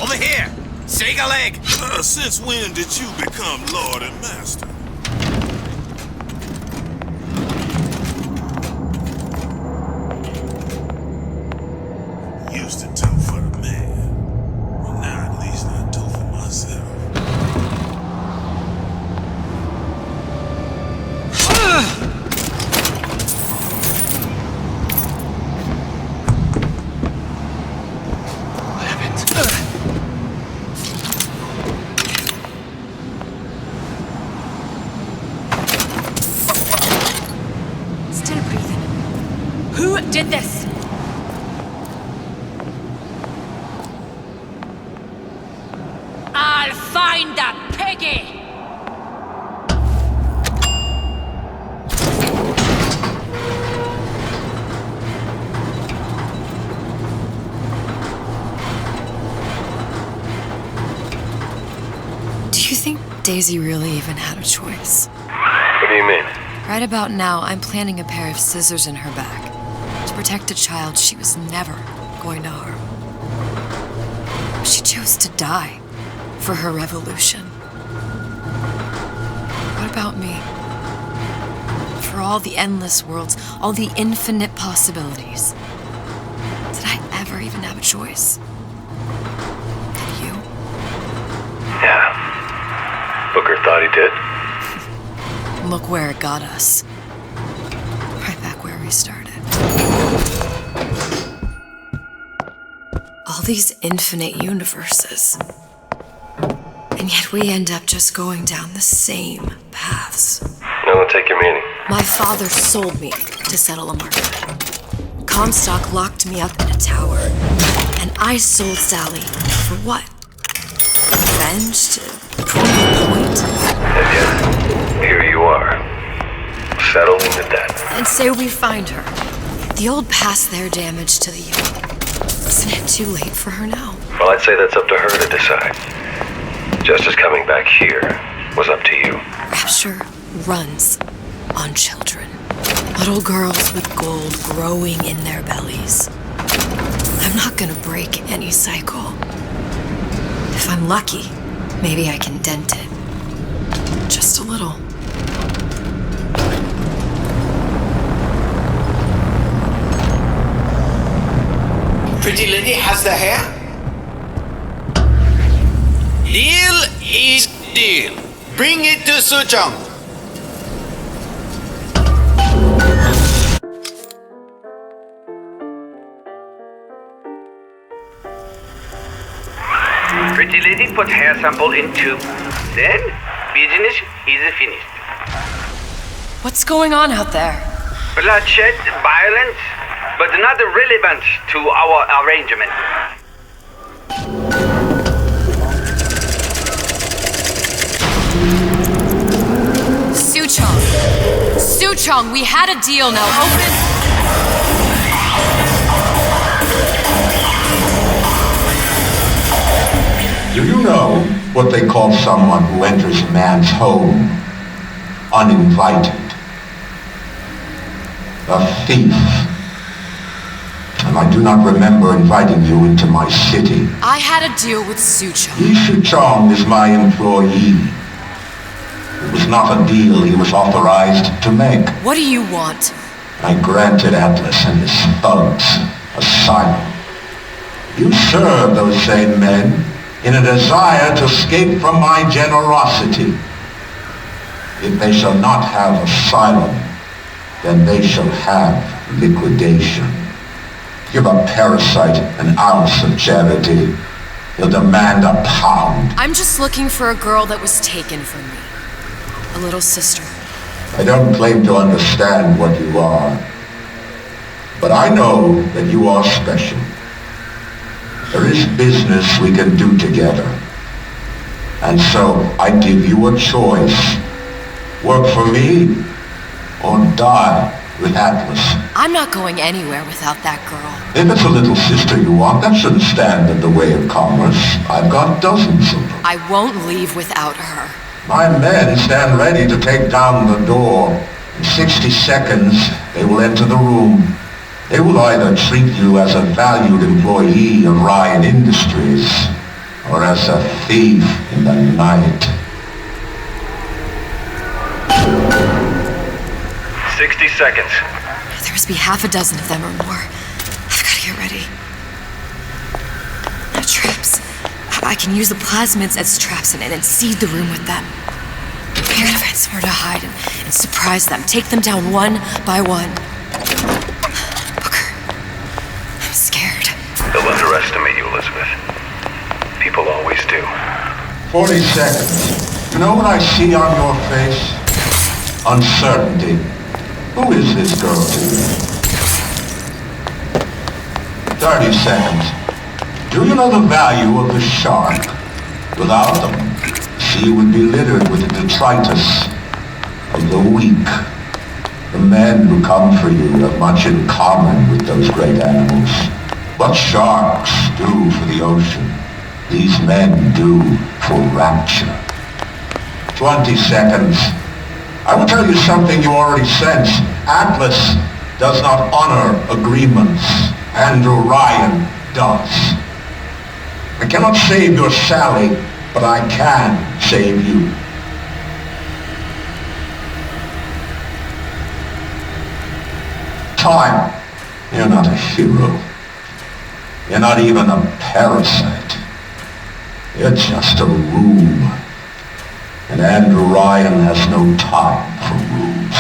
Over here! Shake a leg! Since when did you become Lord and Master? Used to tough for the man. Well, now at least I tough for myself. Still breathing. Who did this? I'll find that piggy! Do you think Daisy really even had a choice? What do you mean? Right about now, I'm planting a pair of scissors in her back to protect a child she was never going to harm. She chose to die for her revolution. What about me? For all the endless worlds, all the infinite possibilities. Did I ever even have a choice? Did you? Yeah. Booker thought he did. Look where it got us. Right back where we started. All these infinite universes. And yet we end up just going down the same paths. No, don't take your meaning. My father sold me to settle a market. Comstock locked me up in a tower. And I sold Sally for what? Revenge? To prove a point? And yet, here you are. Settling the debt. And say we find her. The old past their damage to the young. Isn't it too late for her now? Well, I'd say that's up to her to decide. Justice coming back here was up to you. Rapture runs on children. Little girls with gold growing in their bellies. I'm not gonna break any cycle. If I'm lucky, maybe I can dent it. Just a little. Pretty lady has the hair? Deal is deal. Bring it to Suchong. Pretty lady put hair sample in tube. Then, business is finished. What's going on out there? Bloodshed, violence, but not relevant to our arrangement. Suchong! Suchong, we had a deal, now open... Do you know what they call someone who enters a man's home uninvited? A thief. And I do not remember inviting you into my city. I had a deal with Suchong. Yi Chong is my employee. It was not a deal he was authorized to make. What do you want? I granted Atlas and his thugs asylum. You serve those same men in a desire to escape from my generosity. If they shall not have asylum, then they shall have liquidation. Give a parasite an ounce of charity, he'll demand a pound. I'm just looking for a girl that was taken from me. A little sister. I don't claim to understand what you are, but I know that you are special. There is business we can do together. And so I give you a choice. Work for me or die with Atlas. I'm not going anywhere without that girl. If it's a little sister you want, that shouldn't stand in the way of commerce. I've got dozens of them. I won't leave without her. My men stand ready to take down the door. In 60 seconds, they will enter the room. They will either treat you as a valued employee of Ryan Industries, or as a thief in the night. 60 seconds. There must be half a dozen of them or more. I've got to get ready. No traps. I can use the plasmids as traps and seed the room with them. I gotta find somewhere to hide and surprise them. Take them down one by one. Booker, I'm scared. They'll underestimate you, Elizabeth. People always do. 40 seconds. You know what I see on your face? Uncertainty. Who is this girl to you? 30 seconds. Do you know the value of the shark? Without them, the sea would be littered with the detritus of the weak. The men who come for you have much in common with those great animals. What sharks do for the ocean, these men do for rapture. 20 seconds. I will tell you something you already sense. Atlas does not honor agreements. Andrew Ryan does. I cannot save your Sally, but I can save you. Time. You're not a hero. You're not even a parasite. You're just a room. And Andrew Ryan has no time for rules.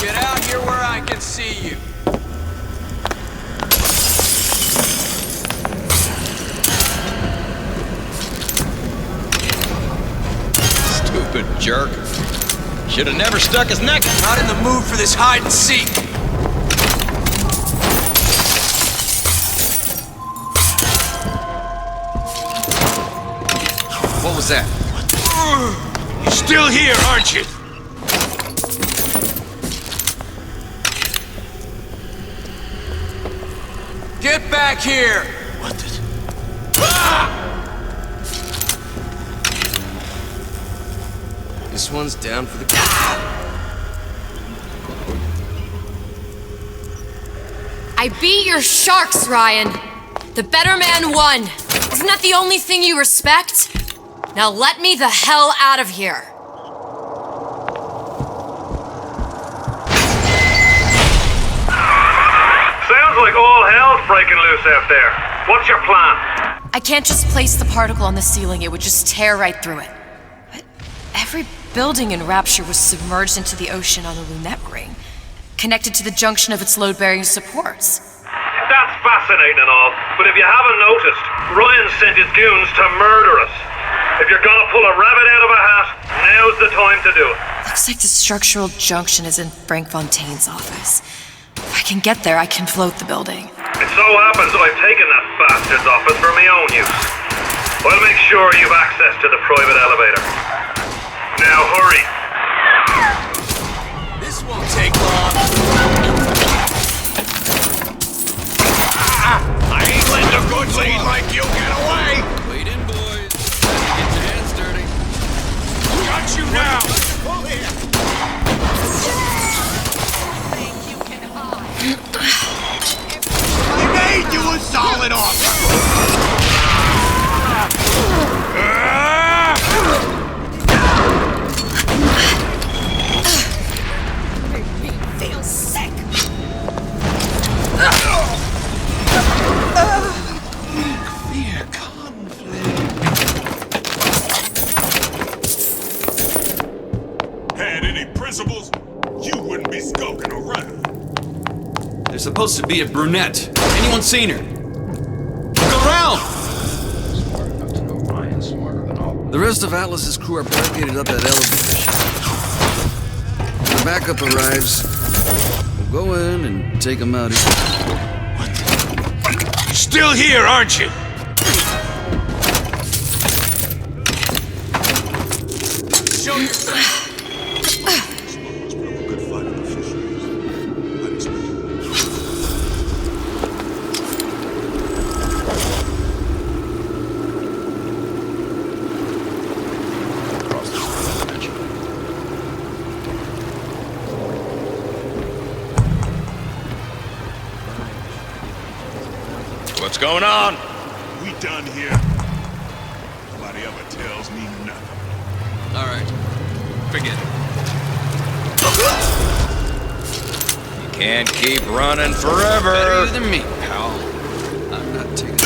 Get out here where I can see you. Stupid jerk. Should have never stuck his neck. Not in the mood for this hide and seek. What was that? You're still here, aren't you? Get back here! What the... This one's down for the... I beat your sharks, Ryan. The better man won. Isn't that the only thing you respect? Now let me the hell out of here. Sounds like all hell's breaking loose out there. What's your plan? I can't just place the particle on the ceiling. It would just tear right through it. But every building in Rapture was submerged into the ocean on the Lunette ring, connected to the junction of its load-bearing supports. That's fascinating and all, but if you haven't noticed, Ryan sent his goons to murder us. If you're gonna pull a rabbit out of a hat, now's the time to do it. Looks like the structural junction is in Frank Fontaine's office. If I can get there, I can float the building. It so happens I've taken that bastard's office for my own use. I'll make sure you've access to the private elevator. Now hurry. This won't take long. I ain't letting a good lead like you get away! Wait in, boys. Get your hands dirty. Got you now! I made you a solid offer! Feel sick. Fear conflict. Had any principles, you be skulking around. There's supposed to be a brunette. Anyone seen her? The rest of Atlas's crew are barricaded up that elevator shaft. When the backup arrives, we'll go in and take them out. You're still here, aren't you? Show yourself! What's going on? We done here. Nobody ever tells me nothing. All right. Forget it. You can't keep running forever. Better you than me, pal. I'm not taking it.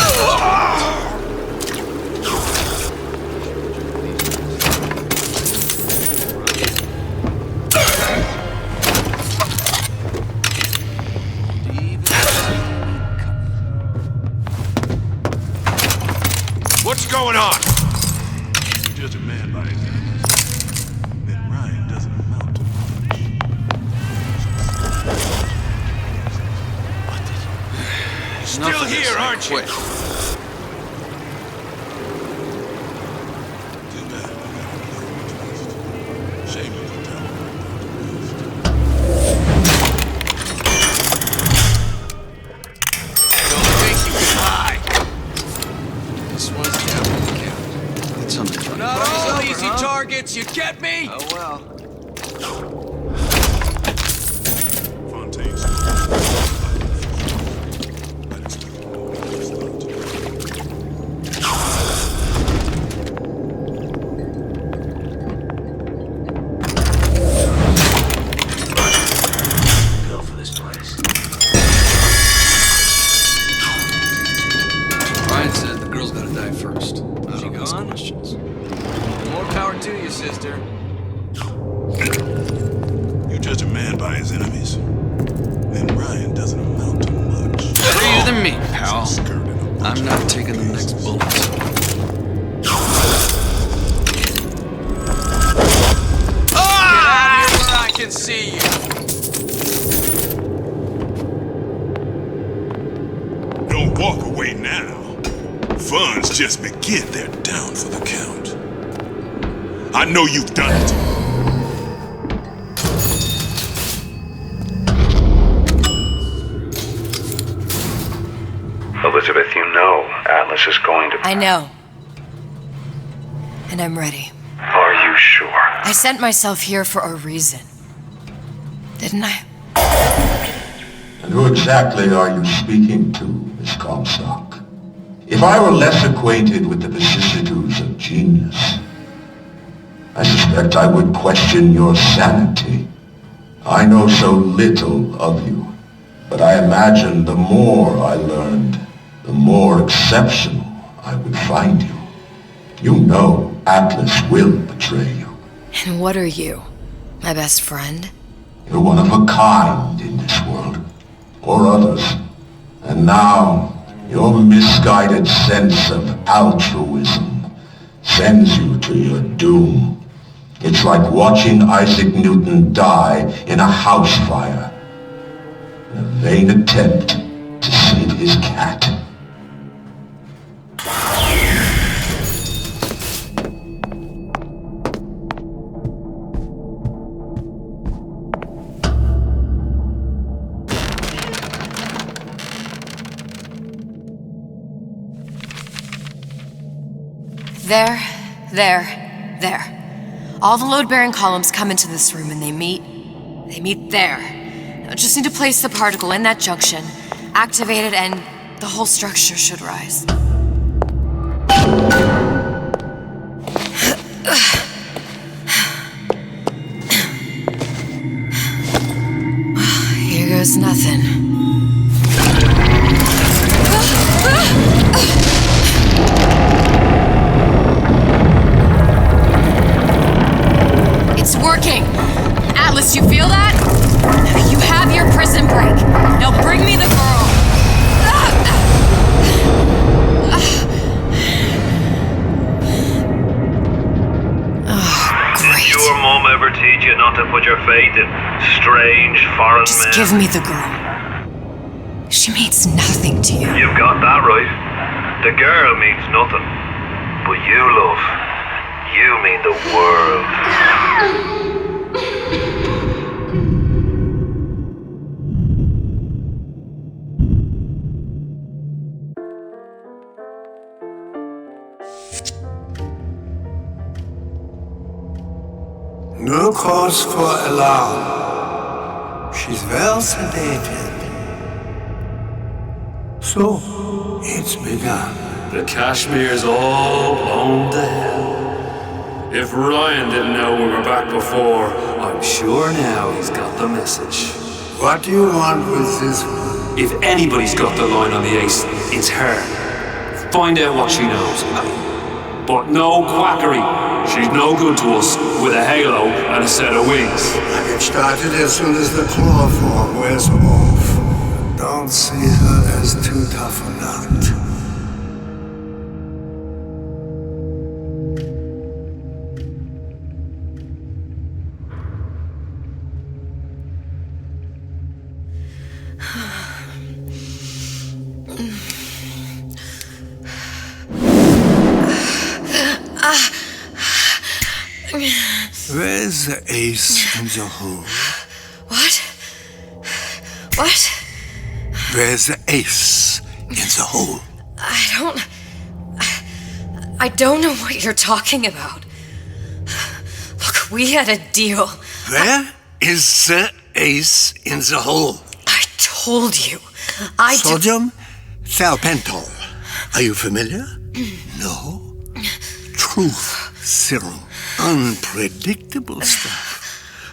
What's going on? You judge a man by his enemies. Then Ryan doesn't amount to much. You're still here, aren't you? Too bad. Shame of the town. Don't think you can hide. This one's down on the count. It's on the front. Not all easy targets, you get me? Oh well. Fontaine's Go for this place. Ryan said the girl's gotta die first. She gone? Questions. More power to you, sister. You judge a man by his enemies. Then Ryan doesn't amount to much. Better you than me, pal. I'm not taking the next bullet. Get out of here where I can see you. Don't walk away now. Funds just begin. They're down for the count. I know you've done it. Elizabeth, you know Atlas is going to... I know. And I'm ready. Are you sure? I sent myself here for a reason. Didn't I? And who exactly are you speaking to, Miss Comstock? If I were less acquainted with the vicissitudes of genius, I suspect I would question your sanity. I know so little of you, but I imagine the more I learned, the more exceptional I would find you. You know Atlas will betray you. And what are you? My best friend? You're one of a kind in this world, or others. And now, your misguided sense of altruism sends you to your doom. It's like watching Isaac Newton die in a house fire, in a vain attempt to save his cat. There. All the load-bearing columns come into this room and they meet there. Now just need to place the particle in that junction, activate it, and the whole structure should rise. Here goes nothing. It's working! Atlas, you feel that? You have your prison break. Now bring me the girl. teach you not to put your faith in strange foreign men? Just give me the girl. She means nothing to you. You've got that right. The girl means nothing. But you, love, you mean the world. No cause for alarm. She's well sedated. So, it's begun. The Kashmir's all blown to hell. If Ryan didn't know we were back before, I'm sure now he's got the message. What do you want with this one? If anybody's got the line on the ace, it's her. Find out what she knows. But no quackery. She's no good to us with a halo and a set of wings. I get started as soon as the claw form wears off. Don't see her as too tough a nut. Where's the ace in the hole? What? What? Where's the ace in the hole? I don't know what you're talking about. Look, we had a deal. Where is the ace in the hole? I told you. Sodium thiopental. Are you familiar? No. Truth serum. Unpredictable stuff.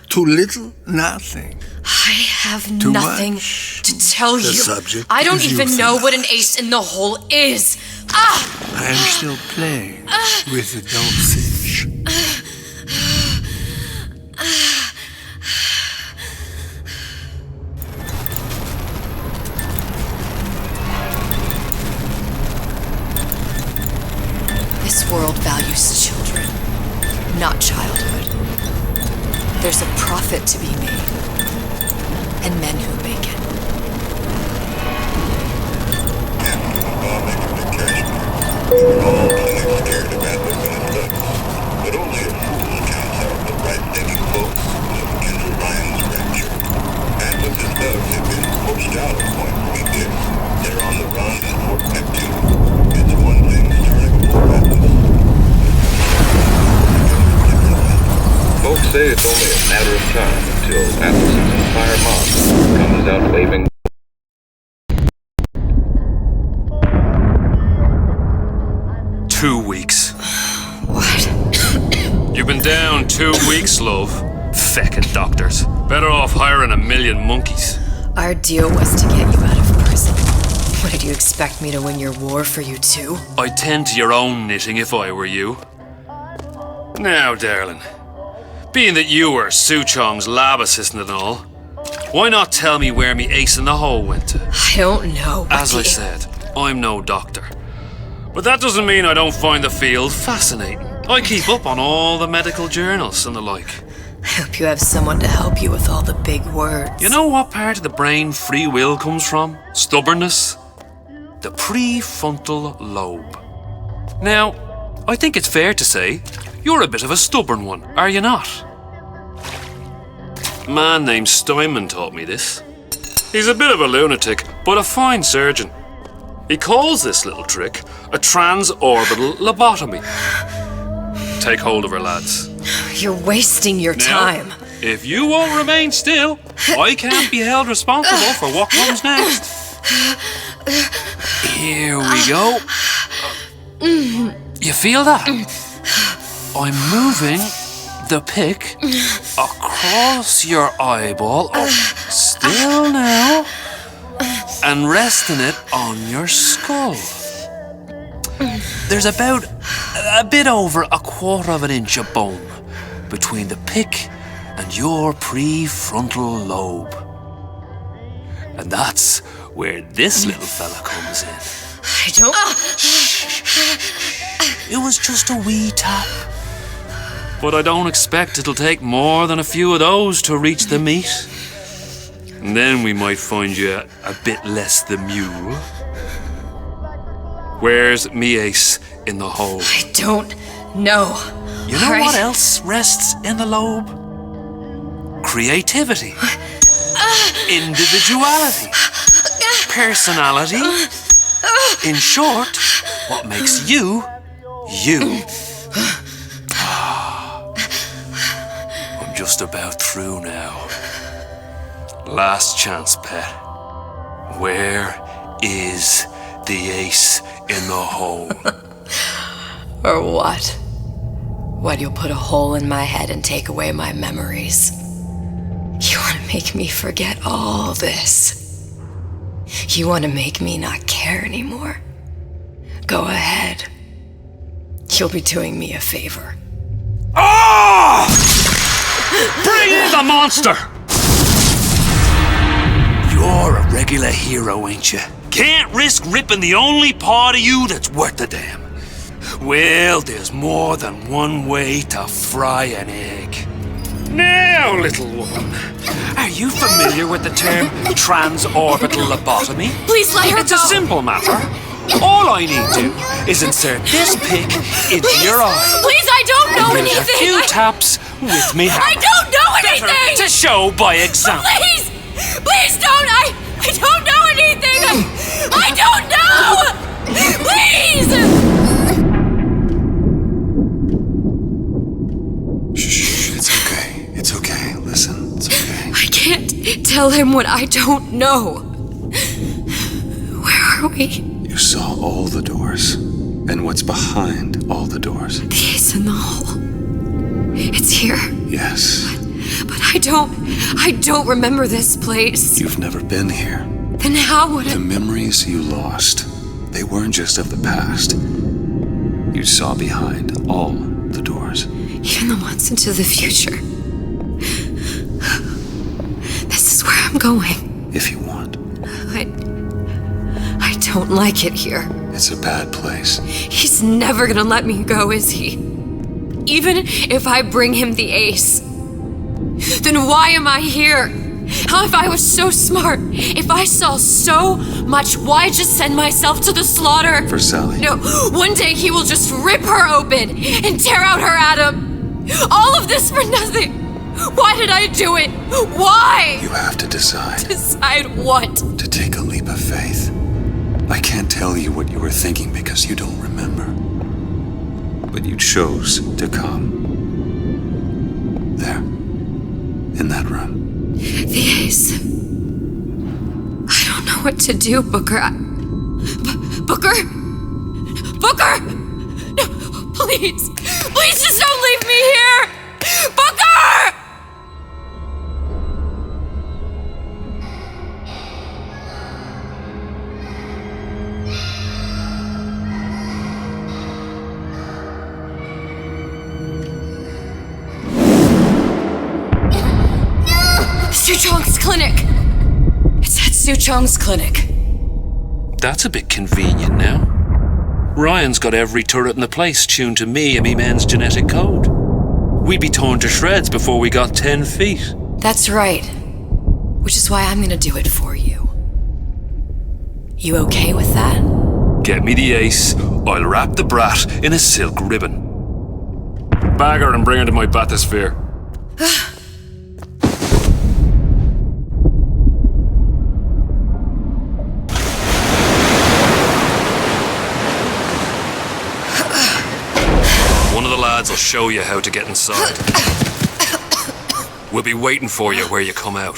Too little, nothing. I have Too nothing much. to tell The you. subject I don't is even know euthanasia. what an ace in the hole is. Ah! I am still playing with the dosage. This world values children, not childhood. There's a profit to be made, and men who make it. But only a fool counts out the right-thinking folks of Kendall Ryan's rapture. And with his thugs have been poached out of Point Weekend, they're on the run for Neptune. It's one thing starting a war Atlas. Folks say it's only a matter of time until Atlas's entire mob comes out waving. 2 weeks. What? You've been down 2 weeks, love. Feckin' doctors. Better off hiring 1,000,000 monkeys. Our deal was to get you out of prison. What, did you expect me to win your war for you too? I'd tend to your own knitting if I were you. Now, darling, being that you were Su Chong's lab assistant and all, why not tell me where me ace in the hole went to? I don't know. As I said, I'm no doctor. But that doesn't mean I don't find the field fascinating. I keep up on all the medical journals and the like. I hope you have someone to help you with all the big words. You know what part of the brain free will comes from? Stubbornness? The prefrontal lobe. Now, I think it's fair to say you're a bit of a stubborn one, are you not? A man named Steinman taught me this. He's a bit of a lunatic, but a fine surgeon. He calls this little trick a transorbital lobotomy. Take hold of her, lads. You're wasting your time. If you won't remain still, I can't be held responsible for what comes next. Here we go. You feel that? I'm moving the pick across your eyeball. Oh, still now. And resting it on your skull. There's about a bit over 1/4 of an inch of bone between the pick and your prefrontal lobe. And that's where this little fella comes in. I don't... It was just a wee tap. But I don't expect it'll take more than a few of those to reach the meat. And then we might find you a bit less the mule. Where's me ace in the hole? I don't know. You know what else rests in the lobe? Creativity. Individuality. Personality. In short, what makes you, you. I'm just about through now. Last chance, pet. Where is the ace in the hole? Or what? What, you'll put a hole in my head and take away my memories? You want to make me forget all this? You want to make me not care anymore? Go ahead. You'll be doing me a favor. Ah! Bring in the monster! You're a regular hero, ain't you? Can't risk ripping the only part of you that's worth a damn. Well, there's more than one way to fry an egg. Now, little woman, are you familiar with the term transorbital lobotomy? Please let her It's go. a simple matter. All I need to do is insert this pick into your eye. Please, I don't know and give it anything. a few taps with me hammer. I don't know anything. Better to show by example. Please, please don't. I don't know anything. I don't know. Please. Shh, it's okay. It's okay. Listen, it's okay. I can't tell him what I don't know. Where are we? You saw all the doors. And what's behind all the doors? The ace in the hole. It's here. Yes. But I don't remember this place. You've never been here. Then how would The memories you lost, they weren't just of the past. You saw behind all the doors. Even the ones into the future. This is where I'm going. If you want. I don't like it here. It's a bad place. He's never gonna let me go, is he? Even if I bring him the ace. Then why am I here? How if I was so smart? If I saw so much, why just send myself to the slaughter? For Sally. No, one day he will just rip her open and tear out her atom. All of this for nothing. Why did I do it? Why? You have to decide. Decide what? To take a leap of faith. I can't tell you what you were thinking because you don't remember. But you chose to come. There. In that room. The ace. I don't know what to do, Booker. Booker? Booker! No, please. Please just don't leave me here! Booker! Suchong's clinic! It's at Suchong's clinic. That's a bit convenient now. Ryan's got every turret in the place tuned to me and me men's genetic code. We'd be torn to shreds before we got 10 feet. That's right. Which is why I'm gonna do it for you. You okay with that? Get me the ace, I'll wrap the brat in a silk ribbon. Bag her and bring her to my bathysphere. One of the lads will show you how to get inside. We'll be waiting for you where you come out.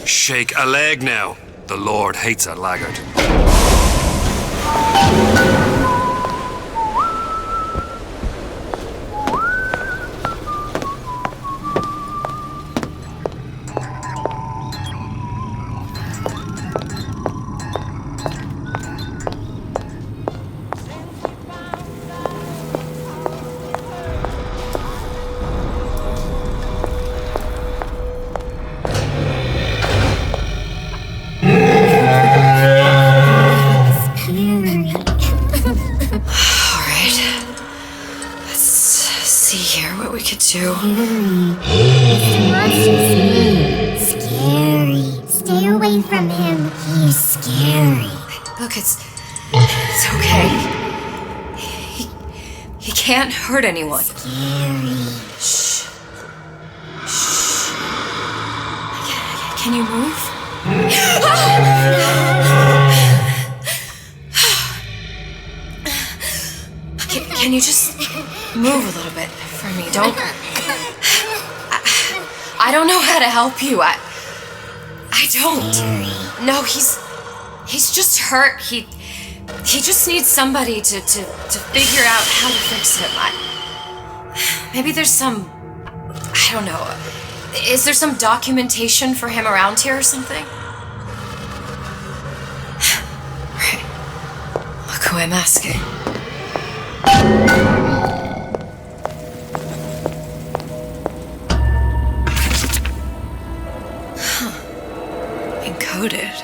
Shake a leg now. The Lord hates a laggard. Scary. Stay away from him. He's scary. Look, it's okay. He can't hurt anyone. Scary. Shh. Shh. Can you move? Can you just move a little bit for me? I don't know how to help you. I don't. No, he's just hurt. He just needs somebody to figure out how to fix him. Maybe there's some, I don't know. Is there some documentation for him around here or something? Right. Look who I'm asking. Encoded.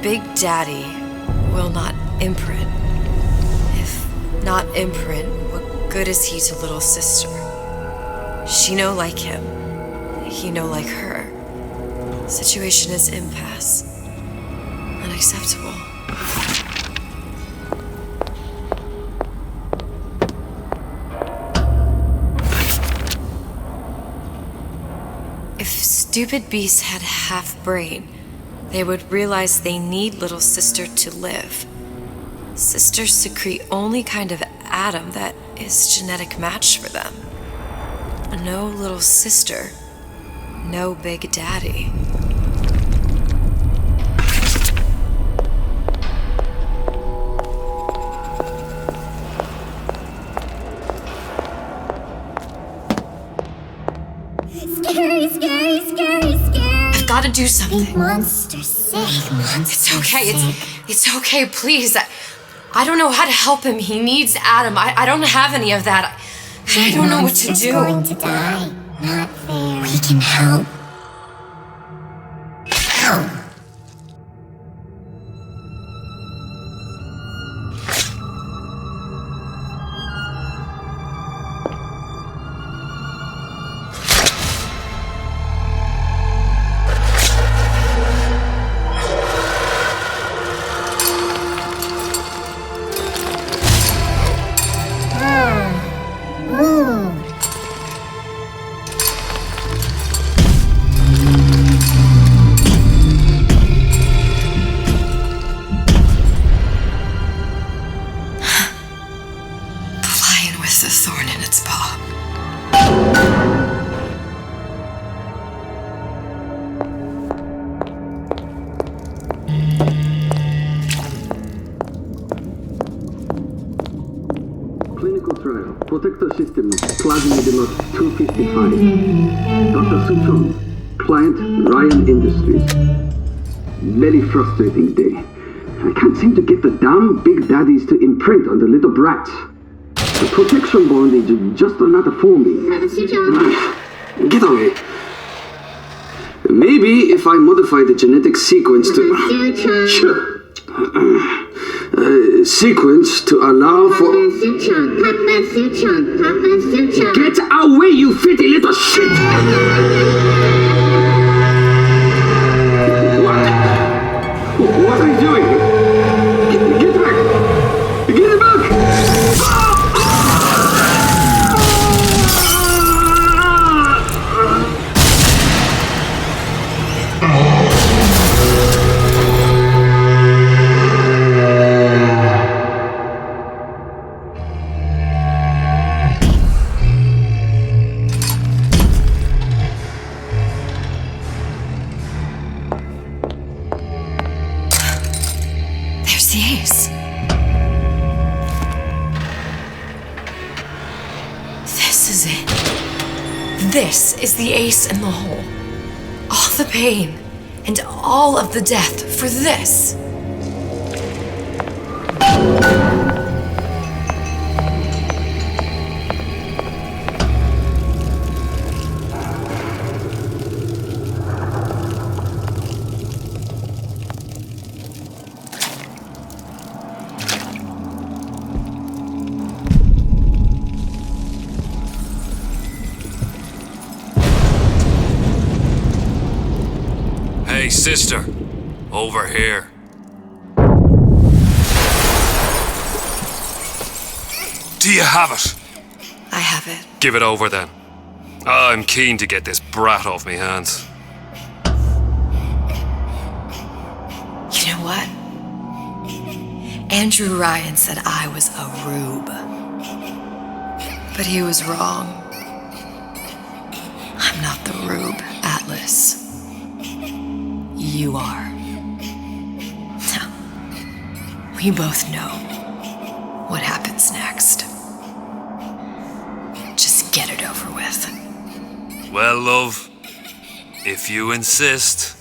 Big Daddy will not imprint. If not imprint, what good is he to little sister? She no like him. He no like her. Situation is impasse. Unacceptable. If stupid beasts had half brain, they would realize they need little sister to live. Sisters secrete only kind of atom that is genetic match for them. No little sister, no Big Daddy. Scary, scary, scary, scary. I've got to do something. Big monster, sick monster. It's okay. It's okay. Please. I don't know how to help him. He needs Adam. I don't have any of that. I don't know what to do. Going to die. Not fair. We can help. Help. Protector system, plasma deluxe 255. Dr. Sutron, client Ryan Industries. Very frustrating day. I can't seem to get the damn Big Daddies to imprint on the little brats. The protection bond is just another forming. Get away. Maybe if I modify the genetic sequence to... sequence to allow for... Get away, you filthy little shit! What are you doing? Get back! Get back! This is the ace in the hole. All the pain and all of the death for this. Hey, sister. Over here. Do you have it? I have it. Give it over then. I'm keen to get this brat off me hands. You know what? Andrew Ryan said I was a rube. But he was wrong. I'm not the rube, Atlas. You are. Now, we both know what happens next. Just get it over with. Well, love, if you insist.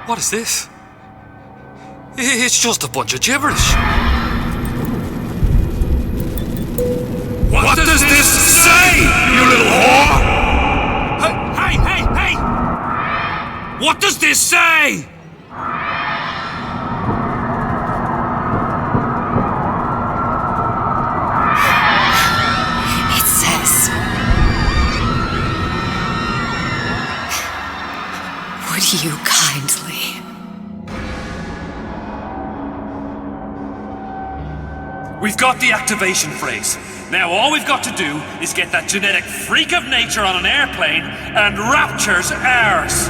What is this? It's just a bunch of gibberish. What does this say, you little whore? Hey! What does this say? It says, would you kindly? We've got the activation phrase. Now all we've got to do is get that genetic freak of nature on an airplane and rapture's ours.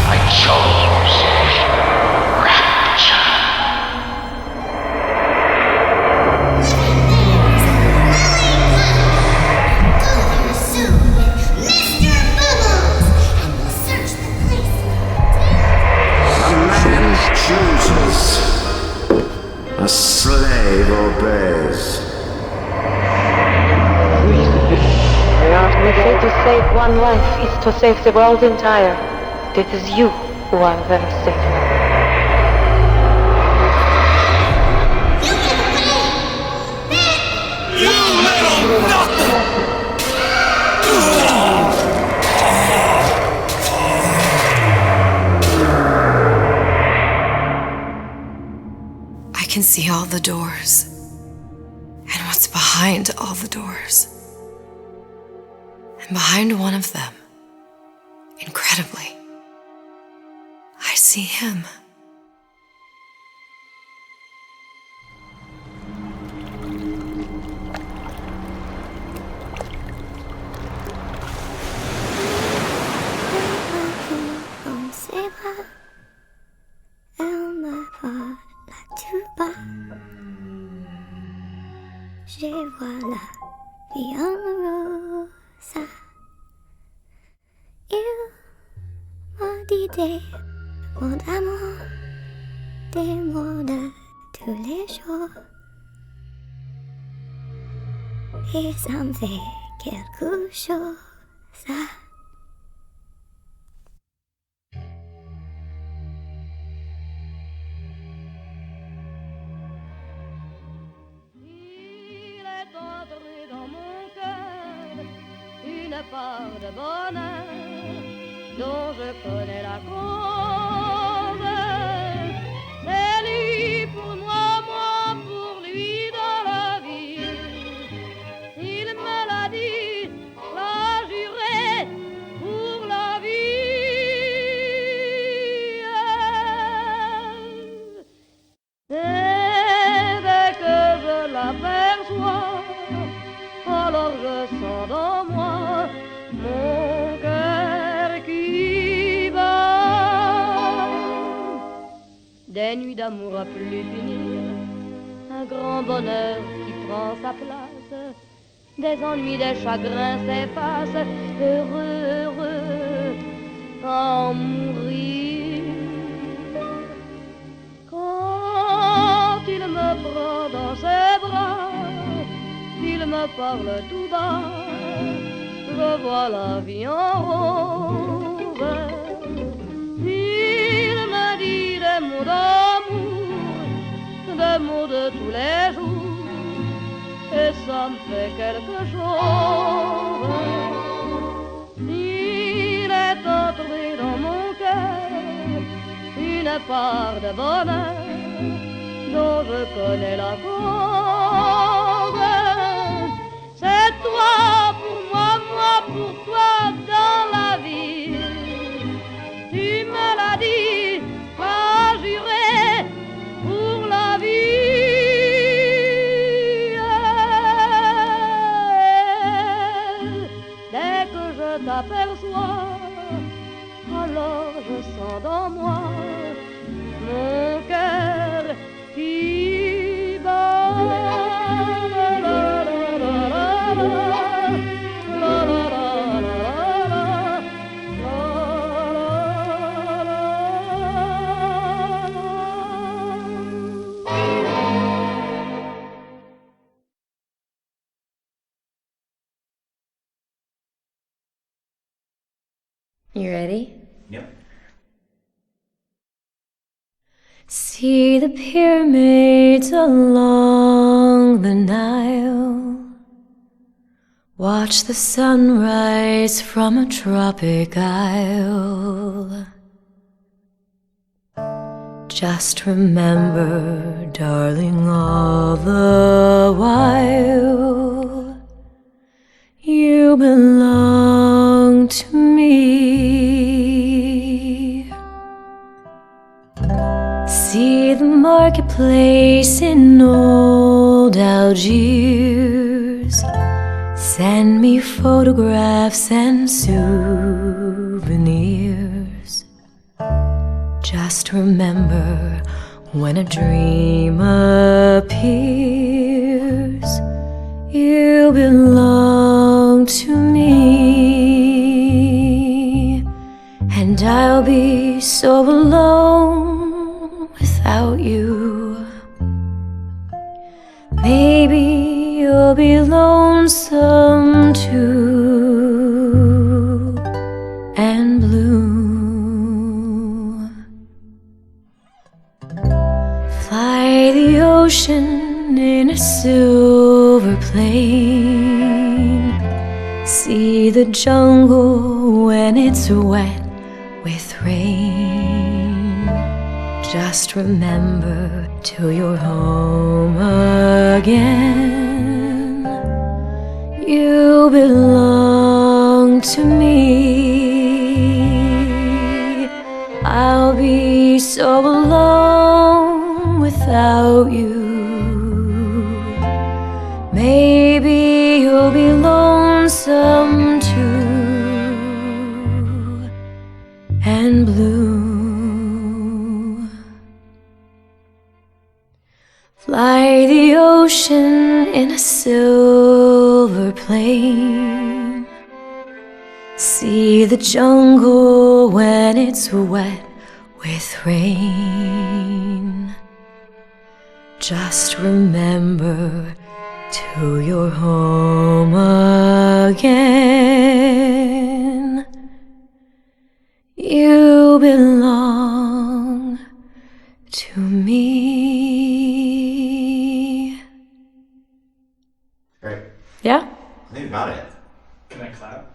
I chose rapture. Chooses. A slave obeys. We say to save one life is to save the world entire. It is you who are very safe now. You little nothing! I can see all the doors. And what's behind all the doors. And behind one of them, incredibly, I see him. Dans ses bras, elle me parle tout bas. Je vois la vie en rosa. Il m'a dit des mots d'amour, des mots de tous les jours. Et ça me fait quelque chose. Une part de bonheur dont je connais la cause. C'est lui pour moi, moi pour lui dans la vie. Il me l'a dit, l'a juré pour la vie. Et dès que je l'aperçois, alors je sens dans moi mon cœur qui bat. Des nuits d'amour à plus finir, un grand bonheur qui prend sa place. Des ennuis, des chagrins s'effacent, heureux, heureux, en mourir. parle tout bas, je vois la vie en rose. Il me dit des mots d'amour, des mots de tous les jours, et ça me fait quelque chose. Il est entré dans mon cœur une part de bonheur dont je connais la cause. C'est toi pour moi, moi pour toi dans la vie. Tu me l'as dit, pas juré pour la vie. Dès que je t'aperçois, alors je sens dans moi mon cœur qui bat. You ready? Yep. See the pyramids along the Nile. Watch the sunrise from a tropic isle. Just remember, darling, all the while you belong to me. See the marketplace in old Algiers. Send me photographs and souvenirs. Just remember, when a dream appears, you belong to me. And I'll be so alone without you. Maybe you'll be lonesome too, and blue. Fly the ocean in a silver plane. See the jungle when it's wet with rain. Just remember, till you're home again, you belong to me. I'll be so alone without you. Maybe you'll be lonesome too, and blue. Fly the ocean in a silver plane. See the jungle when it's wet with rain. Just remember, till you're home again, you belong to me. Great. Yeah? I think we got it. Can I clap?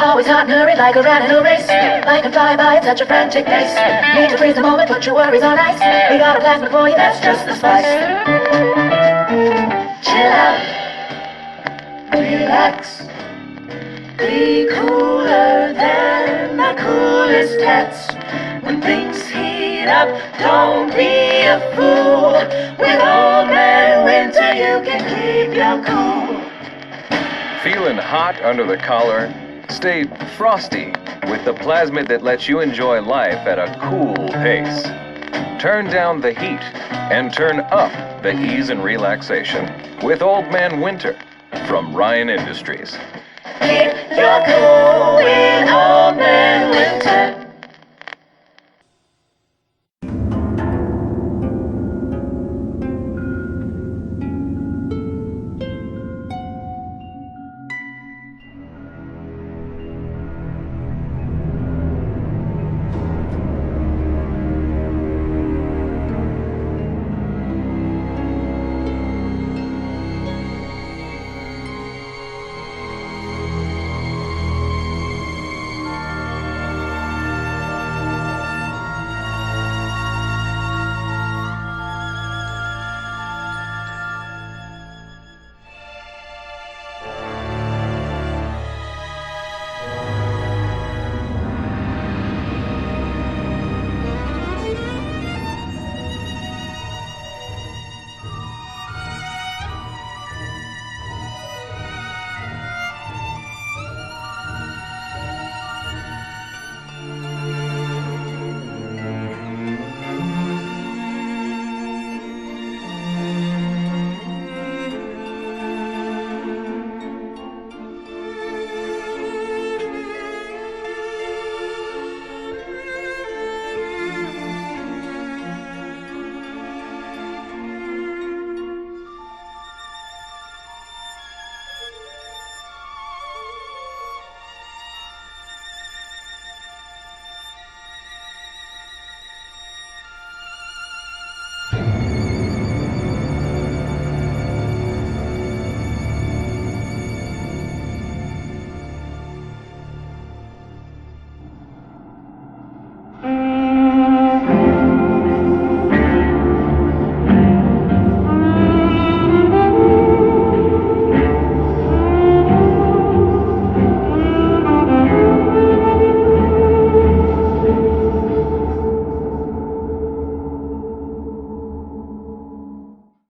Always hot and hurried like a rat in a race. Life can fly by at such a frantic pace. Need to freeze the moment, put your worries on ice. We got a plasma for you, that's just the spice. Chill out, relax, be cooler than the coolest hats. When things heat up, don't be a fool. With Old Man Winter, you can keep your cool. Feeling hot under the collar? Stay frosty with the plasmid that lets you enjoy life at a cool pace. Turn down the heat and turn up the ease and relaxation with Old Man Winter from Ryan Industries. Keep your cool.